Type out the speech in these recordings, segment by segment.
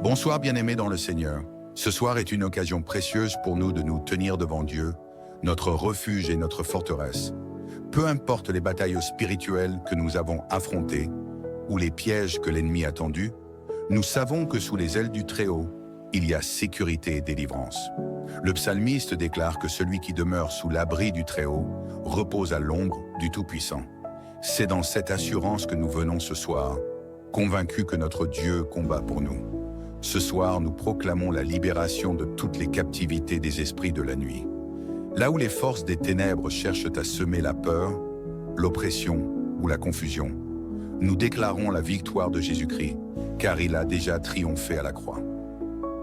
Bonsoir bien-aimés dans le Seigneur. Ce soir est une occasion précieuse pour nous de nous tenir devant Dieu, notre refuge et notre forteresse. Peu importe les batailles spirituelles que nous avons affrontées ou les pièges que l'ennemi a tendus, nous savons que sous les ailes du Très-Haut, il y a sécurité et délivrance. Le psalmiste déclare que celui qui demeure sous l'abri du Très-Haut repose à l'ombre du Tout-Puissant. C'est dans cette assurance que nous venons ce soir, convaincus que notre Dieu combat pour nous. Ce soir, nous proclamons la libération de toutes les captivités des esprits de la nuit. Là où les forces des ténèbres cherchent à semer la peur, l'oppression ou la confusion, nous déclarons la victoire de Jésus-Christ, car il a déjà triomphé à la croix.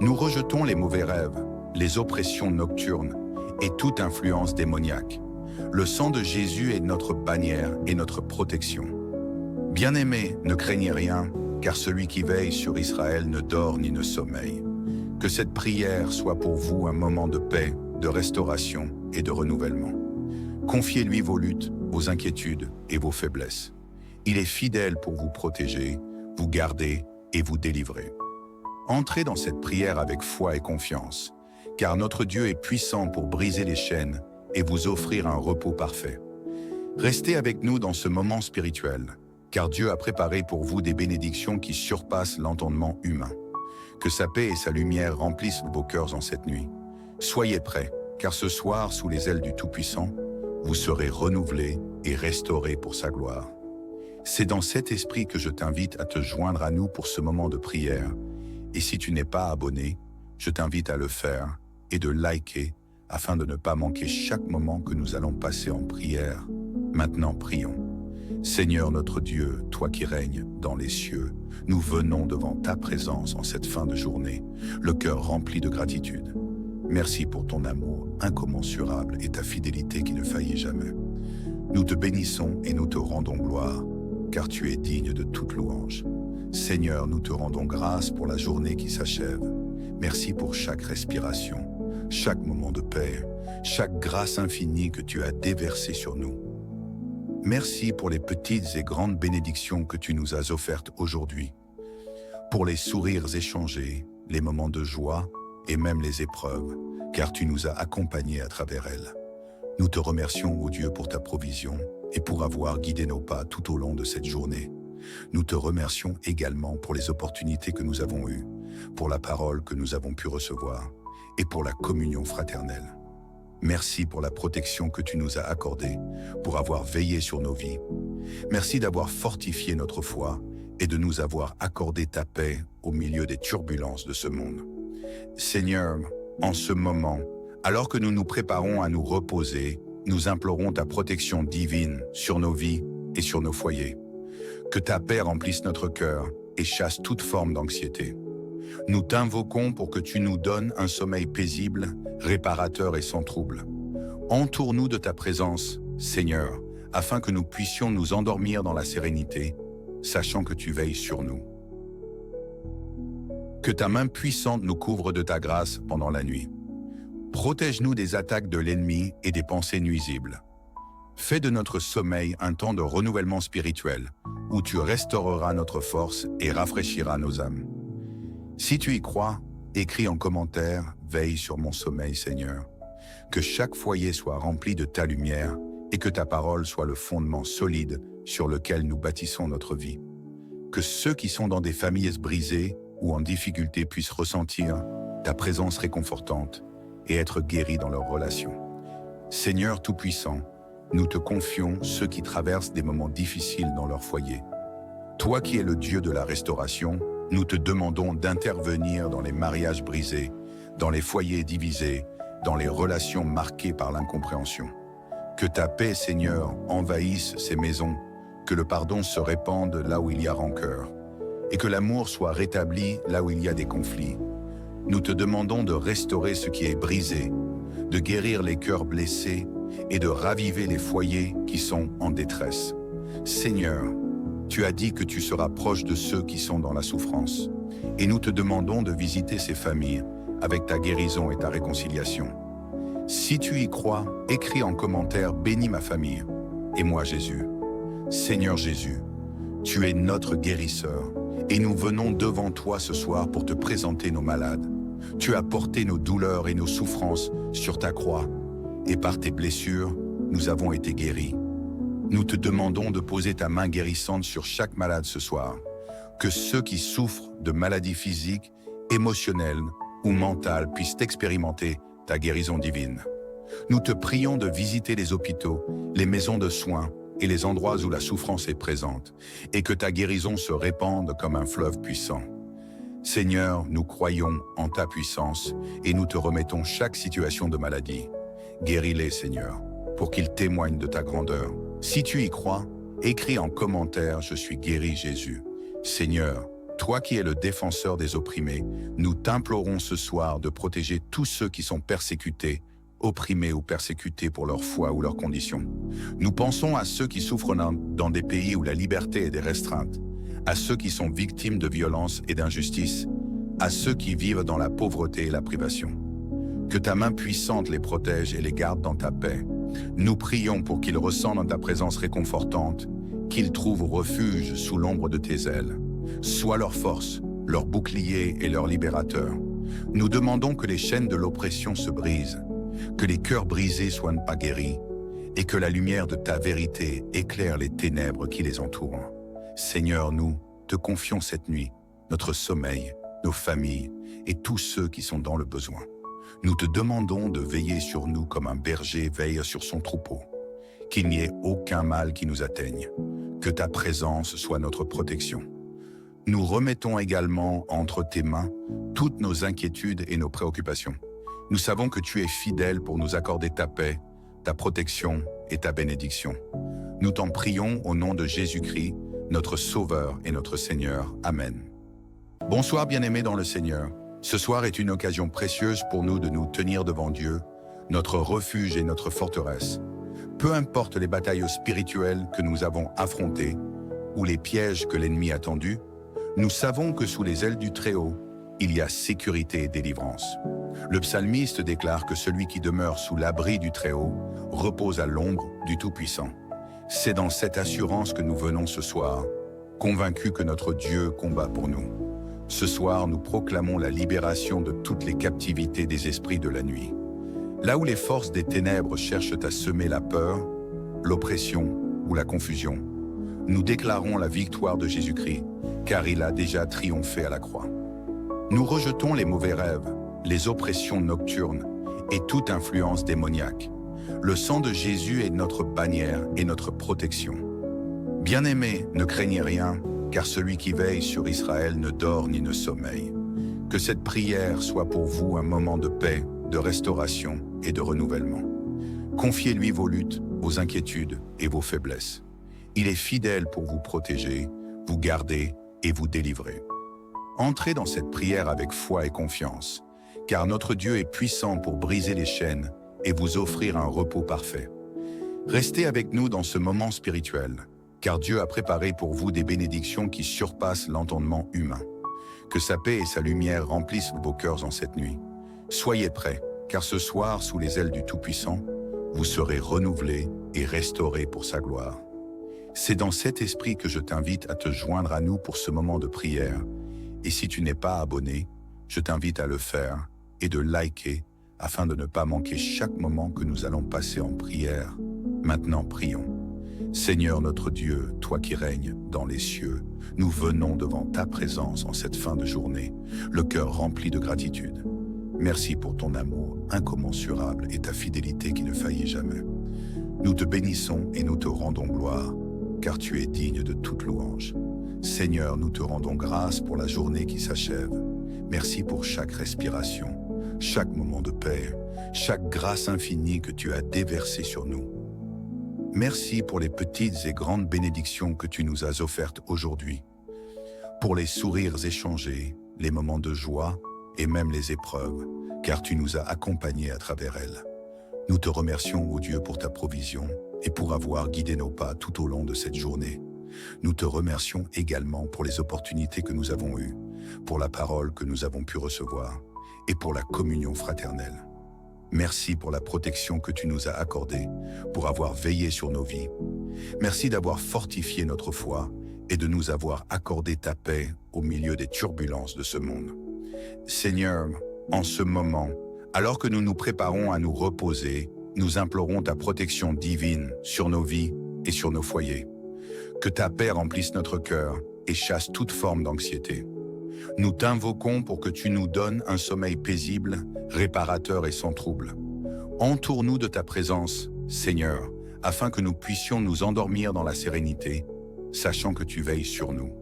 Nous rejetons les mauvais rêves, les oppressions nocturnes et toute influence démoniaque. Le sang de Jésus est notre bannière et notre protection. Bien-aimés, ne craignez rien, car celui qui veille sur Israël ne dort ni ne sommeille. Que cette prière soit pour vous un moment de paix, de restauration et de renouvellement. Confiez-lui vos luttes, vos inquiétudes et vos faiblesses. Il est fidèle pour vous protéger, vous garder et vous délivrer. Entrez dans cette prière avec foi et confiance, car notre Dieu est puissant pour briser les chaînes et vous offrir un repos parfait. Restez avec nous dans ce moment spirituel, car Dieu a préparé pour vous des bénédictions qui surpassent l'entendement humain. Que sa paix et sa lumière remplissent vos cœurs en cette nuit. Soyez prêts, car ce soir, sous les ailes du Tout-Puissant, vous serez renouvelés et restaurés pour sa gloire. C'est dans cet esprit que je t'invite à te joindre à nous pour ce moment de prière. Et si tu n'es pas abonné, je t'invite à le faire et de liker afin de ne pas manquer chaque moment que nous allons passer en prière. Maintenant, prions. Seigneur notre Dieu, toi qui règnes dans les cieux, nous venons devant ta présence en cette fin de journée, le cœur rempli de gratitude. Merci pour ton amour incommensurable et ta fidélité qui ne faillit jamais. Nous te bénissons et nous te rendons gloire, car tu es digne de toute louange. Seigneur, nous te rendons grâce pour la journée qui s'achève. Merci pour chaque respiration, chaque moment de paix, chaque grâce infinie que tu as déversée sur nous. Merci pour les petites et grandes bénédictions que tu nous as offertes aujourd'hui, pour les sourires échangés, les moments de joie et même les épreuves, car tu nous as accompagnés à travers elles. Nous te remercions, ô Dieu, pour ta provision et pour avoir guidé nos pas tout au long de cette journée. Nous te remercions également pour les opportunités que nous avons eues, pour la parole que nous avons pu recevoir et pour la communion fraternelle. Merci pour la protection que tu nous as accordée, pour avoir veillé sur nos vies. Merci d'avoir fortifié notre foi et de nous avoir accordé ta paix au milieu des turbulences de ce monde. Seigneur, en ce moment, alors que nous nous préparons à nous reposer, nous implorons ta protection divine sur nos vies et sur nos foyers. Que ta paix remplisse notre cœur et chasse toute forme d'anxiété. Nous t'invoquons pour que tu nous donnes un sommeil paisible, réparateur et sans trouble. Entoure-nous de ta présence, Seigneur, afin que nous puissions nous endormir dans la sérénité, sachant que tu veilles sur nous. Que ta main puissante nous couvre de ta grâce pendant la nuit. Protège-nous des attaques de l'ennemi et des pensées nuisibles. Fais de notre sommeil un temps de renouvellement spirituel, où tu restaureras notre force et rafraîchiras nos âmes. Si tu y crois, écris en commentaire « Veille sur mon sommeil, Seigneur ». Que chaque foyer soit rempli de ta lumière et que ta parole soit le fondement solide sur lequel nous bâtissons notre vie. Que ceux qui sont dans des familles brisées ou en difficulté puissent ressentir ta présence réconfortante et être guéris dans leurs relations. Seigneur Tout-Puissant, nous te confions ceux qui traversent des moments difficiles dans leur foyer. Toi qui es le Dieu de la restauration, nous te demandons d'intervenir dans les mariages brisés, dans les foyers divisés, dans les relations marquées par l'incompréhension. Que ta paix, Seigneur, envahisse ces maisons, que le pardon se répande là où il y a rancœur, et que l'amour soit rétabli là où il y a des conflits. Nous te demandons de restaurer ce qui est brisé, de guérir les cœurs blessés et de raviver les foyers qui sont en détresse. Seigneur, tu as dit que tu seras proche de ceux qui sont dans la souffrance, et nous te demandons de visiter ces familles avec ta guérison et ta réconciliation. Si tu y crois, écris en commentaire « Bénis ma famille » et moi Jésus. Seigneur Jésus, tu es notre guérisseur Et nous venons devant toi ce soir pour te présenter nos malades. Tu as porté nos douleurs et nos souffrances sur ta croix, et par tes blessures, nous avons été guéris. Nous te demandons de poser ta main guérissante sur chaque malade ce soir, que ceux qui souffrent de maladies physiques, émotionnelles ou mentales puissent expérimenter ta guérison divine. Nous te prions de visiter les hôpitaux, les maisons de soins et les endroits où la souffrance est présente, et que ta guérison se répande comme un fleuve puissant. Seigneur, nous croyons en ta puissance et nous te remettons chaque situation de maladie. Guéris-les, Seigneur, pour qu'ils témoignent de ta grandeur. Si tu y crois, écris en commentaire « Je suis guéri, Jésus ». Seigneur, toi qui es le défenseur des opprimés, nous t'implorons ce soir de protéger tous ceux qui sont persécutés, opprimés ou persécutés pour leur foi ou leurs conditions. Nous pensons à ceux qui souffrent dans des pays où la liberté est restreinte, à ceux qui sont victimes de violences et d'injustice, à ceux qui vivent dans la pauvreté et la privation. Que ta main puissante les protège et les garde dans ta paix. Nous prions pour qu'ils ressentent ta présence réconfortante, qu'ils trouvent refuge sous l'ombre de tes ailes. Sois leur force, leur bouclier et leur libérateur. Nous demandons que les chaînes de l'oppression se brisent, que les cœurs brisés soient pas guéris, et que la lumière de ta vérité éclaire les ténèbres qui les entourent. Seigneur, nous te confions cette nuit, notre sommeil, nos familles et tous ceux qui sont dans le besoin. Nous te demandons de veiller sur nous comme un berger veille sur son troupeau. Qu'il n'y ait aucun mal qui nous atteigne. Que ta présence soit notre protection. Nous remettons également entre tes mains toutes nos inquiétudes et nos préoccupations. Nous savons que tu es fidèle pour nous accorder ta paix, ta protection et ta bénédiction. Nous t'en prions au nom de Jésus-Christ, notre Sauveur et notre Seigneur. Amen. Bonsoir bien-aimés dans le Seigneur. Ce soir est une occasion précieuse pour nous de nous tenir devant Dieu, notre refuge et notre forteresse. Peu importe les batailles spirituelles que nous avons affrontées ou les pièges que l'ennemi a tendus, nous savons que sous les ailes du Très-Haut, il y a sécurité et délivrance. Le psalmiste déclare que celui qui demeure sous l'abri du Très-Haut repose à l'ombre du Tout-Puissant. C'est dans cette assurance que nous venons ce soir, convaincus que notre Dieu combat pour nous. Ce soir, nous proclamons la libération de toutes les captivités des esprits de la nuit. Là où les forces des ténèbres cherchent à semer la peur, l'oppression ou la confusion, nous déclarons la victoire de Jésus-Christ, car il a déjà triomphé à la croix. Nous rejetons les mauvais rêves, les oppressions nocturnes et toute influence démoniaque. Le sang de Jésus est notre bannière et notre protection. Bien-aimés, ne craignez rien, car celui qui veille sur Israël ne dort ni ne sommeille. Que cette prière soit pour vous un moment de paix, de restauration et de renouvellement. Confiez-lui vos luttes, vos inquiétudes et vos faiblesses. Il est fidèle pour vous protéger, vous garder et vous délivrer. Entrez dans cette prière avec foi et confiance, car notre Dieu est puissant pour briser les chaînes et vous offrir un repos parfait. Restez avec nous dans ce moment spirituel, car Dieu a préparé pour vous des bénédictions qui surpassent l'entendement humain. Que sa paix et sa lumière remplissent vos cœurs en cette nuit. Soyez prêts, car ce soir, sous les ailes du Tout-Puissant, vous serez renouvelés et restaurés pour sa gloire. C'est dans cet esprit que je t'invite à te joindre à nous pour ce moment de prière. Et si tu n'es pas abonné, je t'invite à le faire et de liker afin de ne pas manquer chaque moment que nous allons passer en prière. Maintenant, prions. Seigneur notre Dieu, toi qui règnes dans les cieux, nous venons devant ta présence en cette fin de journée, le cœur rempli de gratitude. Merci pour ton amour incommensurable et ta fidélité qui ne faillit jamais. Nous te bénissons et nous te rendons gloire, car tu es digne de toute louange. Seigneur, nous te rendons grâce pour la journée qui s'achève. Merci pour chaque respiration, chaque moment de paix, chaque grâce infinie que tu as déversée sur nous. Merci pour les petites et grandes bénédictions que tu nous as offertes aujourd'hui, pour les sourires échangés, les moments de joie et même les épreuves, car tu nous as accompagnés à travers elles. Nous te remercions, ô Dieu, pour ta provision et pour avoir guidé nos pas tout au long de cette journée. Nous te remercions également pour les opportunités que nous avons eues, pour la parole que nous avons pu recevoir et pour la communion fraternelle. Merci pour la protection que tu nous as accordée, pour avoir veillé sur nos vies. Merci d'avoir fortifié notre foi et de nous avoir accordé ta paix au milieu des turbulences de ce monde. Seigneur, en ce moment, alors que nous nous préparons à nous reposer, nous implorons ta protection divine sur nos vies et sur nos foyers. Que ta paix remplisse notre cœur et chasse toute forme d'anxiété. Nous t'invoquons pour que tu nous donnes un sommeil paisible, réparateur et sans trouble. Entoure-nous de ta présence, Seigneur, afin que nous puissions nous endormir dans la sérénité, sachant que tu veilles sur nous.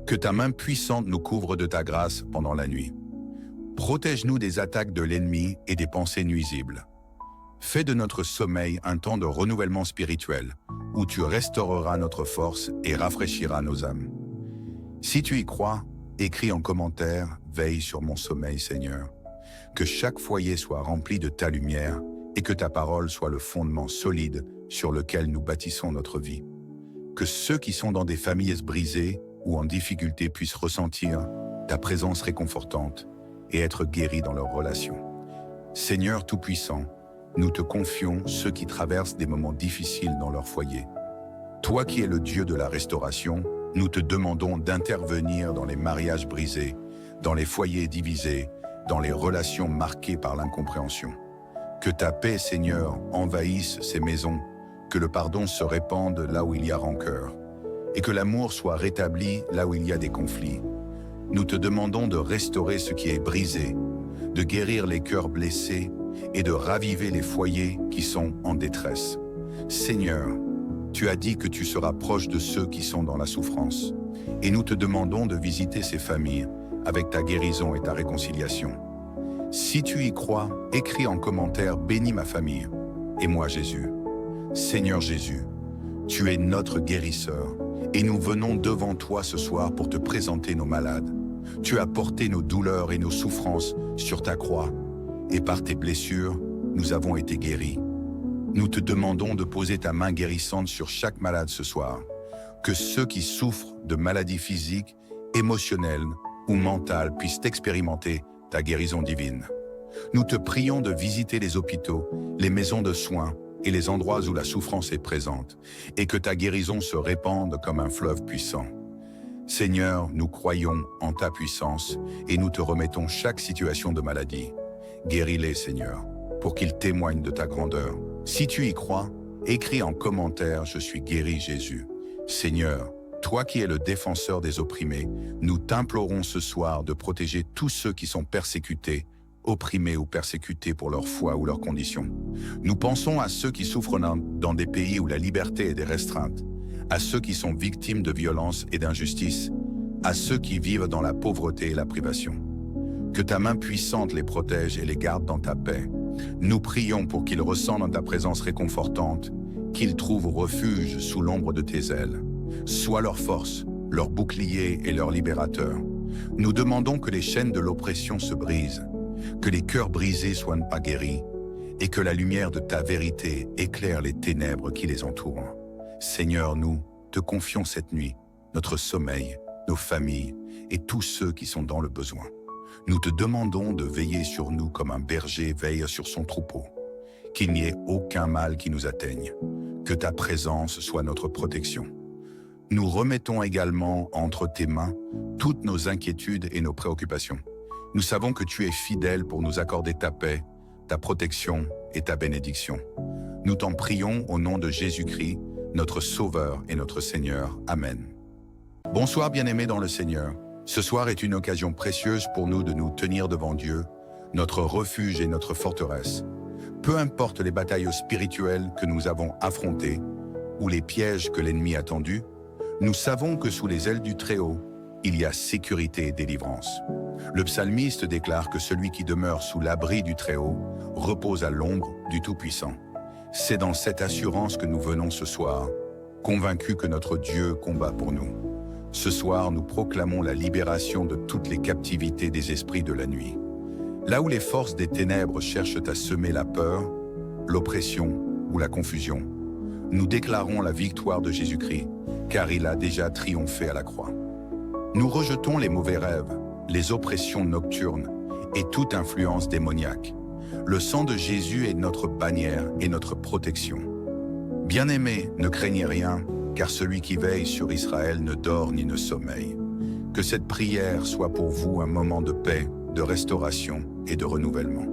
Que ta main puissante nous couvre de ta grâce pendant la nuit. Protège-nous des attaques de l'ennemi et des pensées nuisibles. Fais de notre sommeil un temps de renouvellement spirituel, où tu restaureras notre force et rafraîchiras nos âmes. Si tu y crois, écris en commentaire « Veille sur mon sommeil, Seigneur ». Que chaque foyer soit rempli de ta lumière et que ta parole soit le fondement solide sur lequel nous bâtissons notre vie. Que ceux qui sont dans des familles brisées ou en difficulté puissent ressentir ta présence réconfortante et être guéris dans leurs relations. Seigneur Tout-Puissant, nous te confions ceux qui traversent des moments difficiles dans leur foyer. Toi qui es le Dieu de la restauration, nous te demandons d'intervenir dans les mariages brisés, dans les foyers divisés, dans les relations marquées par l'incompréhension. Que ta paix, Seigneur, envahisse ces maisons, que le pardon se répande là où il y a rancœur, et que l'amour soit rétabli là où il y a des conflits. Nous te demandons de restaurer ce qui est brisé, de guérir les cœurs blessés et de raviver les foyers qui sont en détresse. Seigneur, tu as dit que tu seras proche de ceux qui sont dans la souffrance, et nous te demandons de visiter ces familles avec ta guérison et ta réconciliation. Si tu y crois, écris en commentaire « Bénis ma famille » et moi Jésus. Seigneur Jésus, tu es notre guérisseur, et nous venons devant toi ce soir pour te présenter nos malades. Tu as porté nos douleurs et nos souffrances sur ta croix, et par tes blessures, nous avons été guéris. Nous te demandons de poser ta main guérissante sur chaque malade ce soir, que ceux qui souffrent de maladies physiques, émotionnelles ou mentales puissent expérimenter ta guérison divine. Nous te prions de visiter les hôpitaux, les maisons de soins et les endroits où la souffrance est présente, et que ta guérison se répande comme un fleuve puissant. Seigneur, nous croyons en ta puissance et nous te remettons chaque situation de maladie. Guéris-les, Seigneur, pour qu'ils témoignent de ta grandeur. Si tu y crois, écris en commentaire « Je suis guéri, Jésus ». Seigneur, toi qui es le défenseur des opprimés, nous t'implorons ce soir de protéger tous ceux qui sont persécutés, opprimés ou persécutés pour leur foi ou leurs conditions. Nous pensons à ceux qui souffrent dans des pays où la liberté est restreinte, à ceux qui sont victimes de violences et d'injustice, à ceux qui vivent dans la pauvreté et la privation. Que ta main puissante les protège et les garde dans ta paix. Nous prions pour qu'ils ressentent ta présence réconfortante, qu'ils trouvent refuge sous l'ombre de tes ailes. Sois leur force, leur bouclier et leur libérateur. Nous demandons que les chaînes de l'oppression se brisent, que les cœurs brisés soient pas guéris, et que la lumière de ta vérité éclaire les ténèbres qui les entourent. Seigneur, nous te confions cette nuit, notre sommeil, nos familles et tous ceux qui sont dans le besoin. Nous te demandons de veiller sur nous comme un berger veille sur son troupeau, qu'il n'y ait aucun mal qui nous atteigne, que ta présence soit notre protection. Nous remettons également entre tes mains toutes nos inquiétudes et nos préoccupations. Nous savons que tu es fidèle pour nous accorder ta paix, ta protection et ta bénédiction. Nous t'en prions au nom de Jésus-Christ, notre Sauveur et notre Seigneur. Amen. Bonsoir bien-aimés dans le Seigneur. Ce soir est une occasion précieuse pour nous de nous tenir devant Dieu, notre refuge et notre forteresse. Peu importe les batailles spirituelles que nous avons affrontées ou les pièges que l'ennemi a tendus, nous savons que sous les ailes du Très-Haut, il y a sécurité et délivrance. Le psalmiste déclare que celui qui demeure sous l'abri du Très-Haut repose à l'ombre du Tout-Puissant. C'est dans cette assurance que nous venons ce soir, convaincus que notre Dieu combat pour nous. Ce soir, nous proclamons la libération de toutes les captivités des esprits de la nuit. Là où les forces des ténèbres cherchent à semer la peur, l'oppression ou la confusion, nous déclarons la victoire de Jésus-Christ, car il a déjà triomphé à la croix. Nous rejetons les mauvais rêves, les oppressions nocturnes et toute influence démoniaque. Le sang de Jésus est notre bannière et notre protection. Bien-aimés, ne craignez rien, car celui qui veille sur Israël ne dort ni ne sommeille. Que cette prière soit pour vous un moment de paix, de restauration et de renouvellement.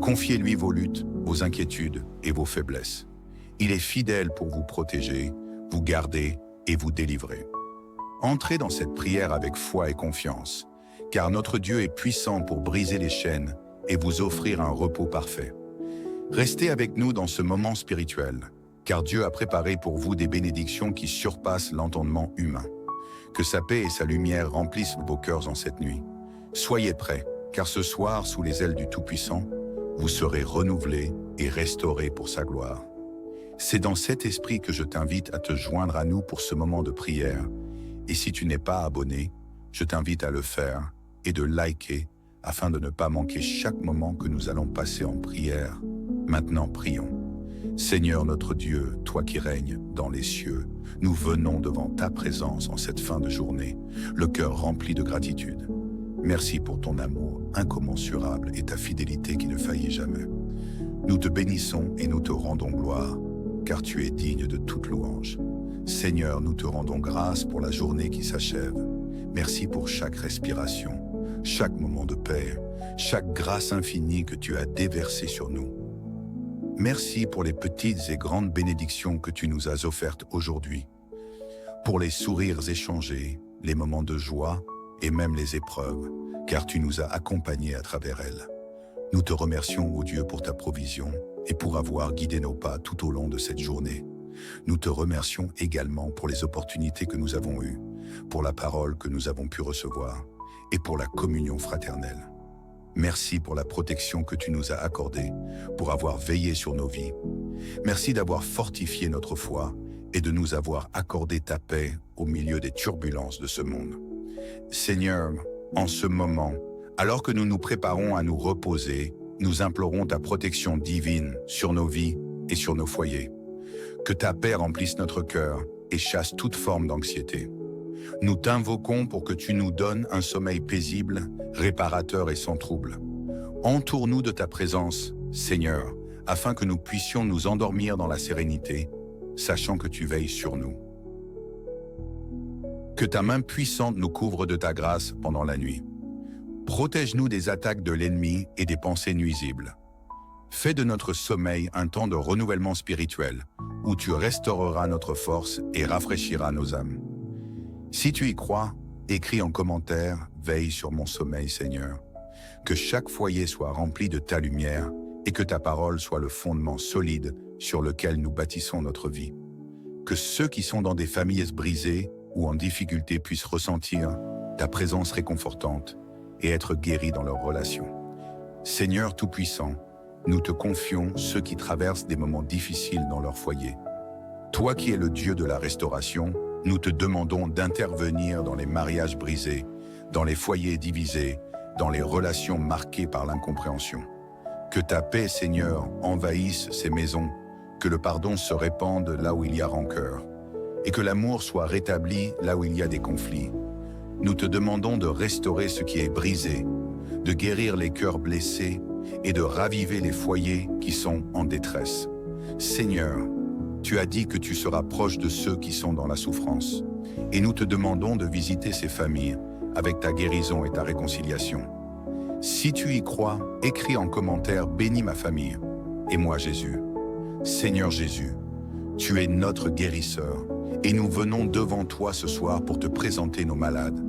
Confiez-lui vos luttes, vos inquiétudes et vos faiblesses. Il est fidèle pour vous protéger, vous garder et vous délivrer. Entrez dans cette prière avec foi et confiance, car notre Dieu est puissant pour briser les chaînes et vous offrir un repos parfait. Restez avec nous dans ce moment spirituel, car Dieu a préparé pour vous des bénédictions qui surpassent l'entendement humain. Que sa paix et sa lumière remplissent vos cœurs en cette nuit. Soyez prêts, car ce soir, sous les ailes du Tout-Puissant, vous serez renouvelés et restaurés pour sa gloire. C'est dans cet esprit que je t'invite à te joindre à nous pour ce moment de prière. Et si tu n'es pas abonné, je t'invite à le faire et de liker afin de ne pas manquer chaque moment que nous allons passer en prière. Maintenant, prions. Seigneur notre Dieu, toi qui règnes dans les cieux, nous venons devant ta présence en cette fin de journée, le cœur rempli de gratitude. Merci pour ton amour incommensurable et ta fidélité qui ne faillit jamais. Nous te bénissons et nous te rendons gloire, car tu es digne de toute louange. Seigneur, nous te rendons grâce pour la journée qui s'achève. Merci pour chaque respiration, chaque moment de paix, chaque grâce infinie que tu as déversée sur nous. Merci pour les petites et grandes bénédictions que tu nous as offertes aujourd'hui, pour les sourires échangés, les moments de joie et même les épreuves, car tu nous as accompagnés à travers elles. Nous te remercions, ô Dieu, pour ta provision et pour avoir guidé nos pas tout au long de cette journée. Nous te remercions également pour les opportunités que nous avons eues, pour la parole que nous avons pu recevoir et pour la communion fraternelle. Merci pour la protection que tu nous as accordée, pour avoir veillé sur nos vies. Merci d'avoir fortifié notre foi et de nous avoir accordé ta paix au milieu des turbulences de ce monde. Seigneur, en ce moment, alors que nous nous préparons à nous reposer, nous implorons ta protection divine sur nos vies et sur nos foyers. Que ta paix remplisse notre cœur et chasse toute forme d'anxiété. Nous t'invoquons pour que tu nous donnes un sommeil paisible, réparateur et sans trouble. Entoure-nous de ta présence, Seigneur, afin que nous puissions nous endormir dans la sérénité, sachant que tu veilles sur nous. Que ta main puissante nous couvre de ta grâce pendant la nuit. Protège-nous des attaques de l'ennemi et des pensées nuisibles. Fais de notre sommeil un temps de renouvellement spirituel, où tu restaureras notre force et rafraîchiras nos âmes. Si tu y crois, écris en commentaire « Veille sur mon sommeil, Seigneur ». Que chaque foyer soit rempli de ta lumière et que ta parole soit le fondement solide sur lequel nous bâtissons notre vie. Que ceux qui sont dans des familles brisées ou en difficulté puissent ressentir ta présence réconfortante et être guéris dans leurs relations. Seigneur Tout-Puissant, nous te confions ceux qui traversent des moments difficiles dans leur foyer. Toi qui es le Dieu de la restauration, nous te demandons d'intervenir dans les mariages brisés, dans les foyers divisés, dans les relations marquées par l'incompréhension. Que ta paix, Seigneur, envahisse ces maisons, que le pardon se répande là où il y a rancœur, et que l'amour soit rétabli là où il y a des conflits. Nous te demandons de restaurer ce qui est brisé, de guérir les cœurs blessés et de raviver les foyers qui sont en détresse. Seigneur, tu as dit que tu seras proche de ceux qui sont dans la souffrance, et nous te demandons de visiter ces familles avec ta guérison et ta réconciliation. Si tu y crois, écris en commentaire « Bénis ma famille » et moi Jésus. Seigneur Jésus, tu es notre guérisseur, et nous venons devant toi ce soir pour te présenter nos malades.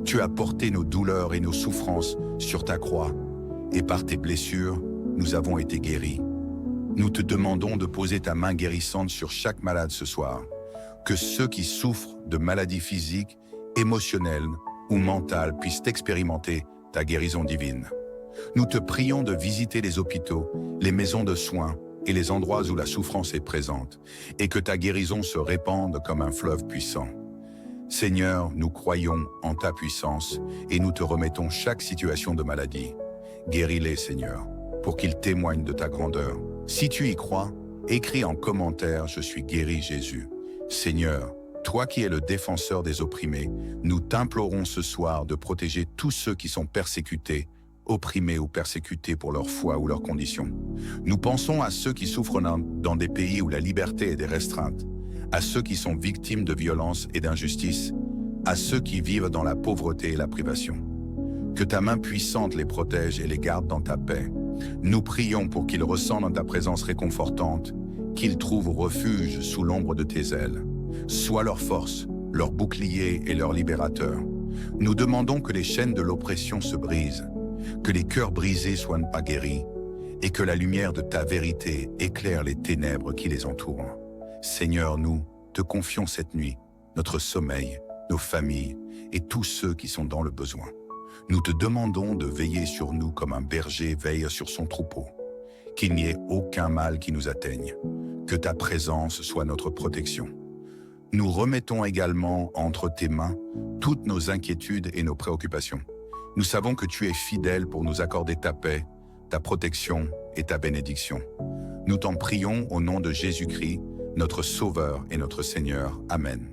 Tu as porté nos douleurs et nos souffrances sur ta croix, et par tes blessures, nous avons été guéris. Nous te demandons de poser ta main guérissante sur chaque malade ce soir, que ceux qui souffrent de maladies physiques, émotionnelles ou mentales puissent expérimenter ta guérison divine. Nous te prions de visiter les hôpitaux, les maisons de soins et les endroits où la souffrance est présente, et que ta guérison se répande comme un fleuve puissant. Seigneur, nous croyons en ta puissance et nous te remettons chaque situation de maladie. Guéris-les, Seigneur, pour qu'ils témoignent de ta grandeur. Si tu y crois, écris en commentaire « Je suis guéri, Jésus ». Seigneur, toi qui es le défenseur des opprimés, nous t'implorons ce soir de protéger tous ceux qui sont persécutés, opprimés ou persécutés pour leur foi ou leurs conditions. Nous pensons à ceux qui souffrent dans des pays où la liberté est restreinte, à ceux qui sont victimes de violences et d'injustices, à ceux qui vivent dans la pauvreté et la privation. Que ta main puissante les protège et les garde dans ta paix. Nous prions pour qu'ils ressentent ta présence réconfortante, qu'ils trouvent refuge sous l'ombre de tes ailes. Sois leur force, leur bouclier et leur libérateur. Nous demandons que les chaînes de l'oppression se brisent, que les cœurs brisés soient pas guéris, et que la lumière de ta vérité éclaire les ténèbres qui les entourent. Seigneur, nous te confions cette nuit, notre sommeil, nos familles et tous ceux qui sont dans le besoin. Nous te demandons de veiller sur nous comme un berger veille sur son troupeau. Qu'il n'y ait aucun mal qui nous atteigne. Que ta présence soit notre protection. Nous remettons également entre tes mains toutes nos inquiétudes et nos préoccupations. Nous savons que tu es fidèle pour nous accorder ta paix, ta protection et ta bénédiction. Nous t'en prions au nom de Jésus-Christ, notre Sauveur et notre Seigneur. Amen.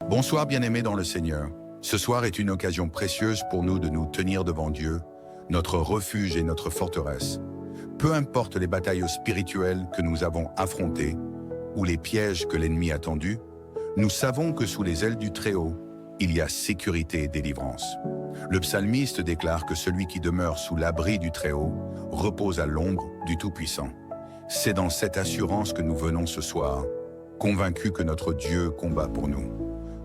Bonsoir bien-aimés dans le Seigneur. Ce soir est une occasion précieuse pour nous de nous tenir devant Dieu, notre refuge et notre forteresse. Peu importe les batailles spirituelles que nous avons affrontées ou les pièges que l'ennemi a tendus, nous savons que sous les ailes du Très-Haut, il y a sécurité et délivrance. Le psalmiste déclare que celui qui demeure sous l'abri du Très-Haut repose à l'ombre du Tout-Puissant. C'est dans cette assurance que nous venons ce soir, convaincus que notre Dieu combat pour nous.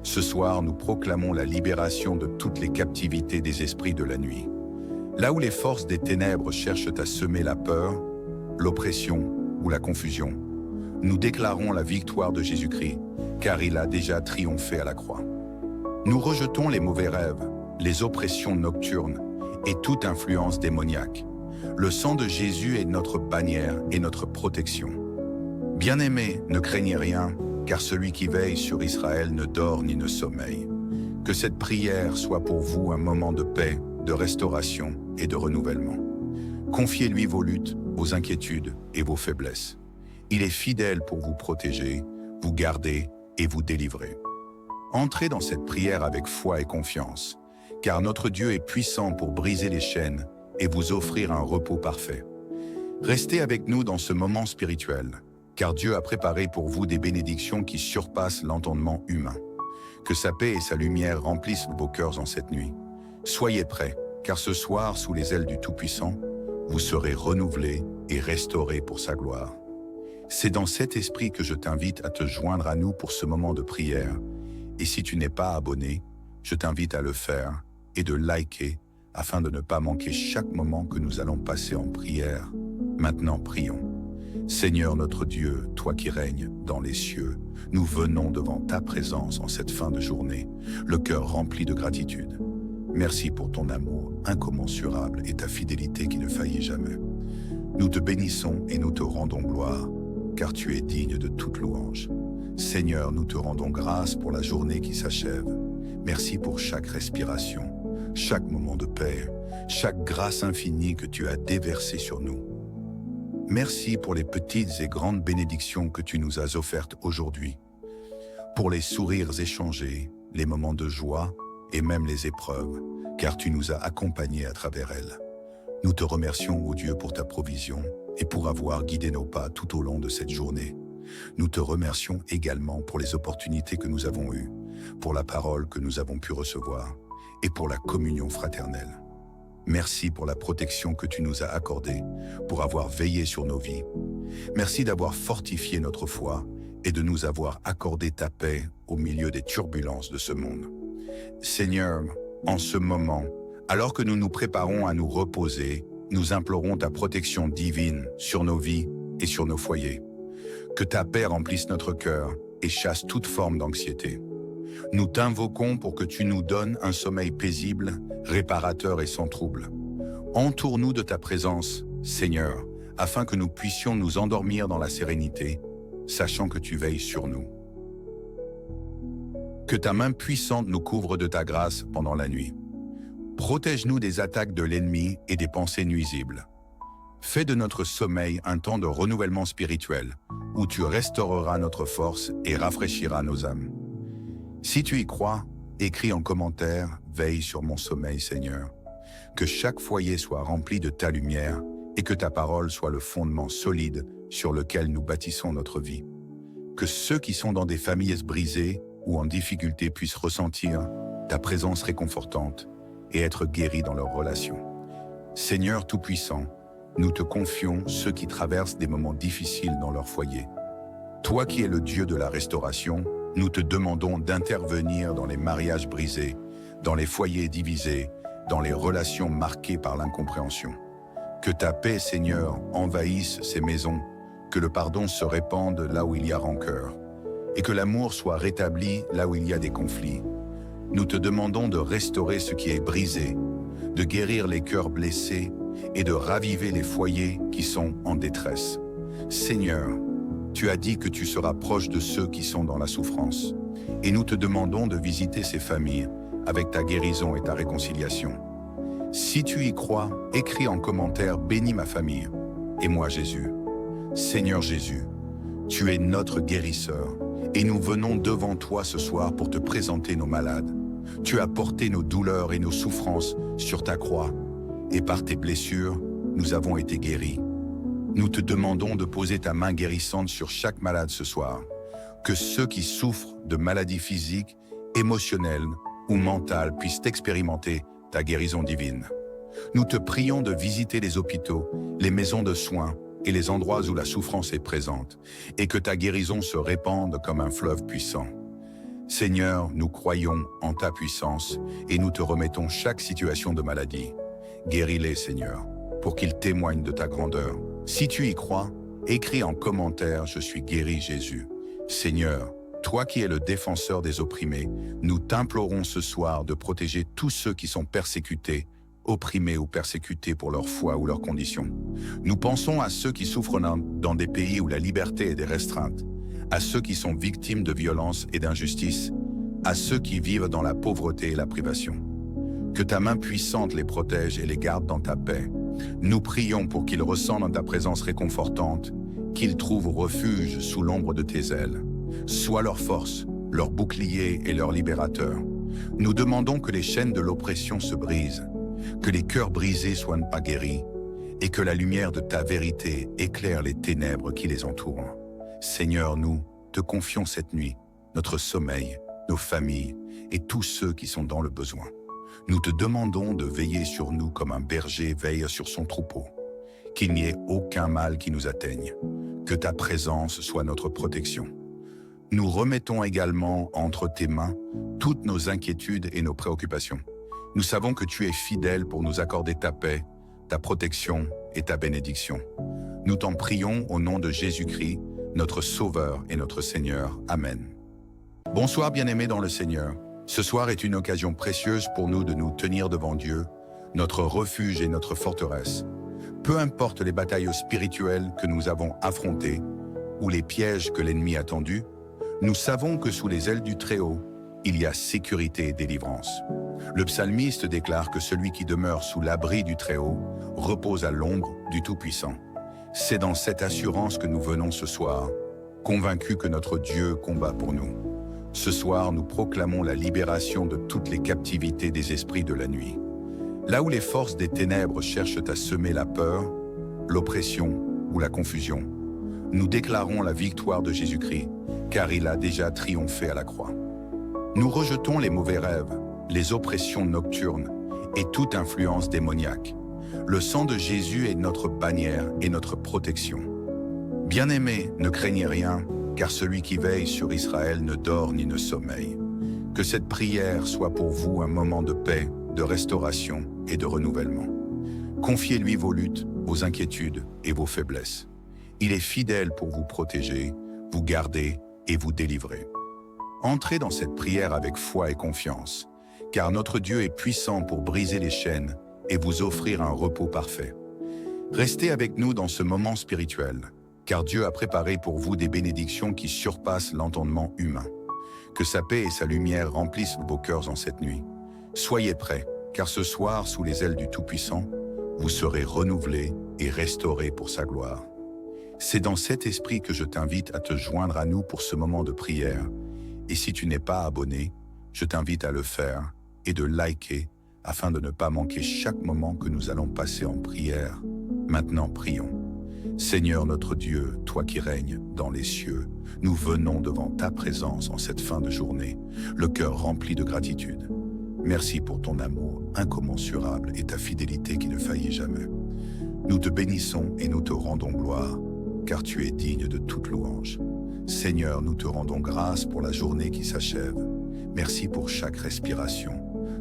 Ce soir, nous proclamons la libération de toutes les captivités des esprits de la nuit. Là où les forces des ténèbres cherchent à semer la peur, l'oppression ou la confusion, nous déclarons la victoire de Jésus-Christ, car il a déjà triomphé à la croix. Nous rejetons les mauvais rêves, les oppressions nocturnes et toute influence démoniaque. Le sang de Jésus est notre bannière et notre protection. Bien-aimés, ne craignez rien, car celui qui veille sur Israël ne dort ni ne sommeille. Que cette prière soit pour vous un moment de paix, de restauration et de renouvellement. Confiez-lui vos luttes, vos inquiétudes et vos faiblesses. Il est fidèle pour vous protéger, vous garder et vous délivrer. Entrez dans cette prière avec foi et confiance, car notre Dieu est puissant pour briser les chaînes et vous offrir un repos parfait. Restez avec nous dans ce moment spirituel, car Dieu a préparé pour vous des bénédictions qui surpassent l'entendement humain. Que sa paix et sa lumière remplissent vos cœurs en cette nuit. Soyez prêts, car ce soir, sous les ailes du Tout-Puissant, vous serez renouvelés et restaurés pour sa gloire. C'est dans cet esprit que je t'invite à te joindre à nous pour ce moment de prière. Et si tu n'es pas abonné, je t'invite à le faire et de liker afin de ne pas manquer chaque moment que nous allons passer en prière. Maintenant, prions. Seigneur notre Dieu, toi qui règnes dans les cieux, nous venons devant ta présence en cette fin de journée, le cœur rempli de gratitude. Merci pour ton amour incommensurable et ta fidélité qui ne faillit jamais. Nous te bénissons et nous te rendons gloire, car tu es digne de toute louange. Seigneur, nous te rendons grâce pour la journée qui s'achève. Merci pour chaque respiration, chaque moment de paix, chaque grâce infinie que tu as déversée sur nous. Merci pour les petites et grandes bénédictions que tu nous as offertes aujourd'hui, pour les sourires échangés, les moments de joie et même les épreuves, car tu nous as accompagnés à travers elles. Nous te remercions, ô Dieu, pour ta provision et pour avoir guidé nos pas tout au long de cette journée. Nous te remercions également pour les opportunités que nous avons eues, pour la parole que nous avons pu recevoir et pour la communion fraternelle. Merci pour la protection que tu nous as accordée, pour avoir veillé sur nos vies. Merci d'avoir fortifié notre foi et de nous avoir accordé ta paix au milieu des turbulences de ce monde. Seigneur, en ce moment, alors que nous nous préparons à nous reposer, nous implorons ta protection divine sur nos vies et sur nos foyers. Que ta paix remplisse notre cœur et chasse toute forme d'anxiété. Nous t'invoquons pour que tu nous donnes un sommeil paisible, réparateur et sans trouble. Entoure-nous de ta présence, Seigneur, afin que nous puissions nous endormir dans la sérénité, sachant que tu veilles sur nous. Que ta main puissante nous couvre de ta grâce pendant la nuit. Protège-nous des attaques de l'ennemi et des pensées nuisibles. Fais de notre sommeil un temps de renouvellement spirituel, où tu restaureras notre force et rafraîchiras nos âmes. Si tu y crois, écris en commentaire « Veille sur mon sommeil, Seigneur ». Que chaque foyer soit rempli de ta lumière et que ta parole soit le fondement solide sur lequel nous bâtissons notre vie. que ceux qui sont dans des familles brisées ou en difficulté puissent ressentir ta présence réconfortante et être guéris dans leurs relations. Seigneur Tout-Puissant, nous te confions ceux qui traversent des moments difficiles dans leur foyer. Toi qui es le Dieu de la restauration, nous te demandons d'intervenir dans les mariages brisés, dans les foyers divisés, dans les relations marquées par l'incompréhension. Que ta paix, Seigneur, envahisse ces maisons, que le pardon se répande là où il y a rancœur, et que l'amour soit rétabli là où il y a des conflits. Nous te demandons de restaurer ce qui est brisé, de guérir les cœurs blessés et de raviver les foyers qui sont en détresse. Seigneur, tu as dit que tu seras proche de ceux qui sont dans la souffrance, et nous te demandons de visiter ces familles avec ta guérison et ta réconciliation. Si tu y crois, écris en commentaire « Bénis ma famille » et moi Jésus. Seigneur Jésus, tu es notre guérisseur, et nous venons devant toi ce soir pour te présenter nos malades. Tu as porté nos douleurs et nos souffrances sur ta croix, et par tes blessures, nous avons été guéris. Nous te demandons de poser ta main guérissante sur chaque malade ce soir, que ceux qui souffrent de maladies physiques, émotionnelles ou mentales puissent expérimenter ta guérison divine. Nous te prions de visiter les hôpitaux, les maisons de soins et les endroits où la souffrance est présente, et que ta guérison se répande comme un fleuve puissant. Seigneur, nous croyons en ta puissance et nous te remettons chaque situation de maladie. Guéris-les, Seigneur, pour qu'ils témoignent de ta grandeur. Si tu y crois, écris en commentaire « Je suis guéri, Jésus ». Seigneur, toi qui es le défenseur des opprimés, nous t'implorons ce soir de protéger tous ceux qui sont persécutés, opprimés ou persécutés pour leur foi ou leurs conditions. Nous pensons à ceux qui souffrent dans des pays où la liberté est restreinte, à ceux qui sont victimes de violences et d'injustice, à ceux qui vivent dans la pauvreté et la privation. Que ta main puissante les protège et les garde dans ta paix. Nous prions pour qu'ils ressentent ta présence réconfortante, qu'ils trouvent refuge sous l'ombre de tes ailes. Sois leur force, leur bouclier et leur libérateur. Nous demandons que les chaînes de l'oppression se brisent, que les cœurs brisés soient pas guéris, et que la lumière de ta vérité éclaire les ténèbres qui les entourent. Seigneur, nous te confions cette nuit, notre sommeil, nos familles et tous ceux qui sont dans le besoin. Nous te demandons de veiller sur nous comme un berger veille sur son troupeau, qu'il n'y ait aucun mal qui nous atteigne, que ta présence soit notre protection. Nous remettons également entre tes mains toutes nos inquiétudes et nos préoccupations. Nous savons que tu es fidèle pour nous accorder ta paix, ta protection et ta bénédiction. Nous t'en prions au nom de Jésus-Christ, notre Sauveur et notre Seigneur. Amen. Bonsoir bien-aimés dans le Seigneur. Ce soir est une occasion précieuse pour nous de nous tenir devant Dieu, notre refuge et notre forteresse. Peu importe les batailles spirituelles que nous avons affrontées ou les pièges que l'ennemi a tendus, nous savons que sous les ailes du Très-Haut, il y a sécurité et délivrance. Le psalmiste déclare que celui qui demeure sous l'abri du Très-Haut repose à l'ombre du Tout-Puissant. C'est dans cette assurance que nous venons ce soir, convaincus que notre Dieu combat pour nous. Ce soir, nous proclamons la libération de toutes les captivités des esprits de la nuit. Là où les forces des ténèbres cherchent à semer la peur, l'oppression ou la confusion, nous déclarons la victoire de Jésus-Christ, car il a déjà triomphé à la croix. Nous rejetons les mauvais rêves, les oppressions nocturnes et toute influence démoniaque. Le sang de Jésus est notre bannière et notre protection. Bien-aimés, ne craignez rien, car celui qui veille sur Israël ne dort ni ne sommeille. Que cette prière soit pour vous un moment de paix, de restauration et de renouvellement. Confiez-lui vos luttes, vos inquiétudes et vos faiblesses. Il est fidèle pour vous protéger, vous garder et vous délivrer. Entrez dans cette prière avec foi et confiance, car notre Dieu est puissant pour briser les chaînes et vous offrir un repos parfait. Restez avec nous dans ce moment spirituel, car Dieu a préparé pour vous des bénédictions qui surpassent l'entendement humain. Que sa paix et sa lumière remplissent vos cœurs en cette nuit. Soyez prêts, car ce soir, sous les ailes du Tout-Puissant, vous serez renouvelés et restaurés pour sa gloire. C'est dans cet esprit que je t'invite à te joindre à nous pour ce moment de prière. Et si tu n'es pas abonné, je t'invite à le faire et de liker afin de ne pas manquer chaque moment que nous allons passer en prière. Maintenant, prions. Seigneur notre Dieu, toi qui règnes dans les cieux, nous venons devant ta présence en cette fin de journée, le cœur rempli de gratitude. Merci pour ton amour incommensurable et ta fidélité qui ne faillit jamais. Nous te bénissons et nous te rendons gloire, car tu es digne de toute louange. Seigneur, nous te rendons grâce pour la journée qui s'achève. Merci pour chaque respiration,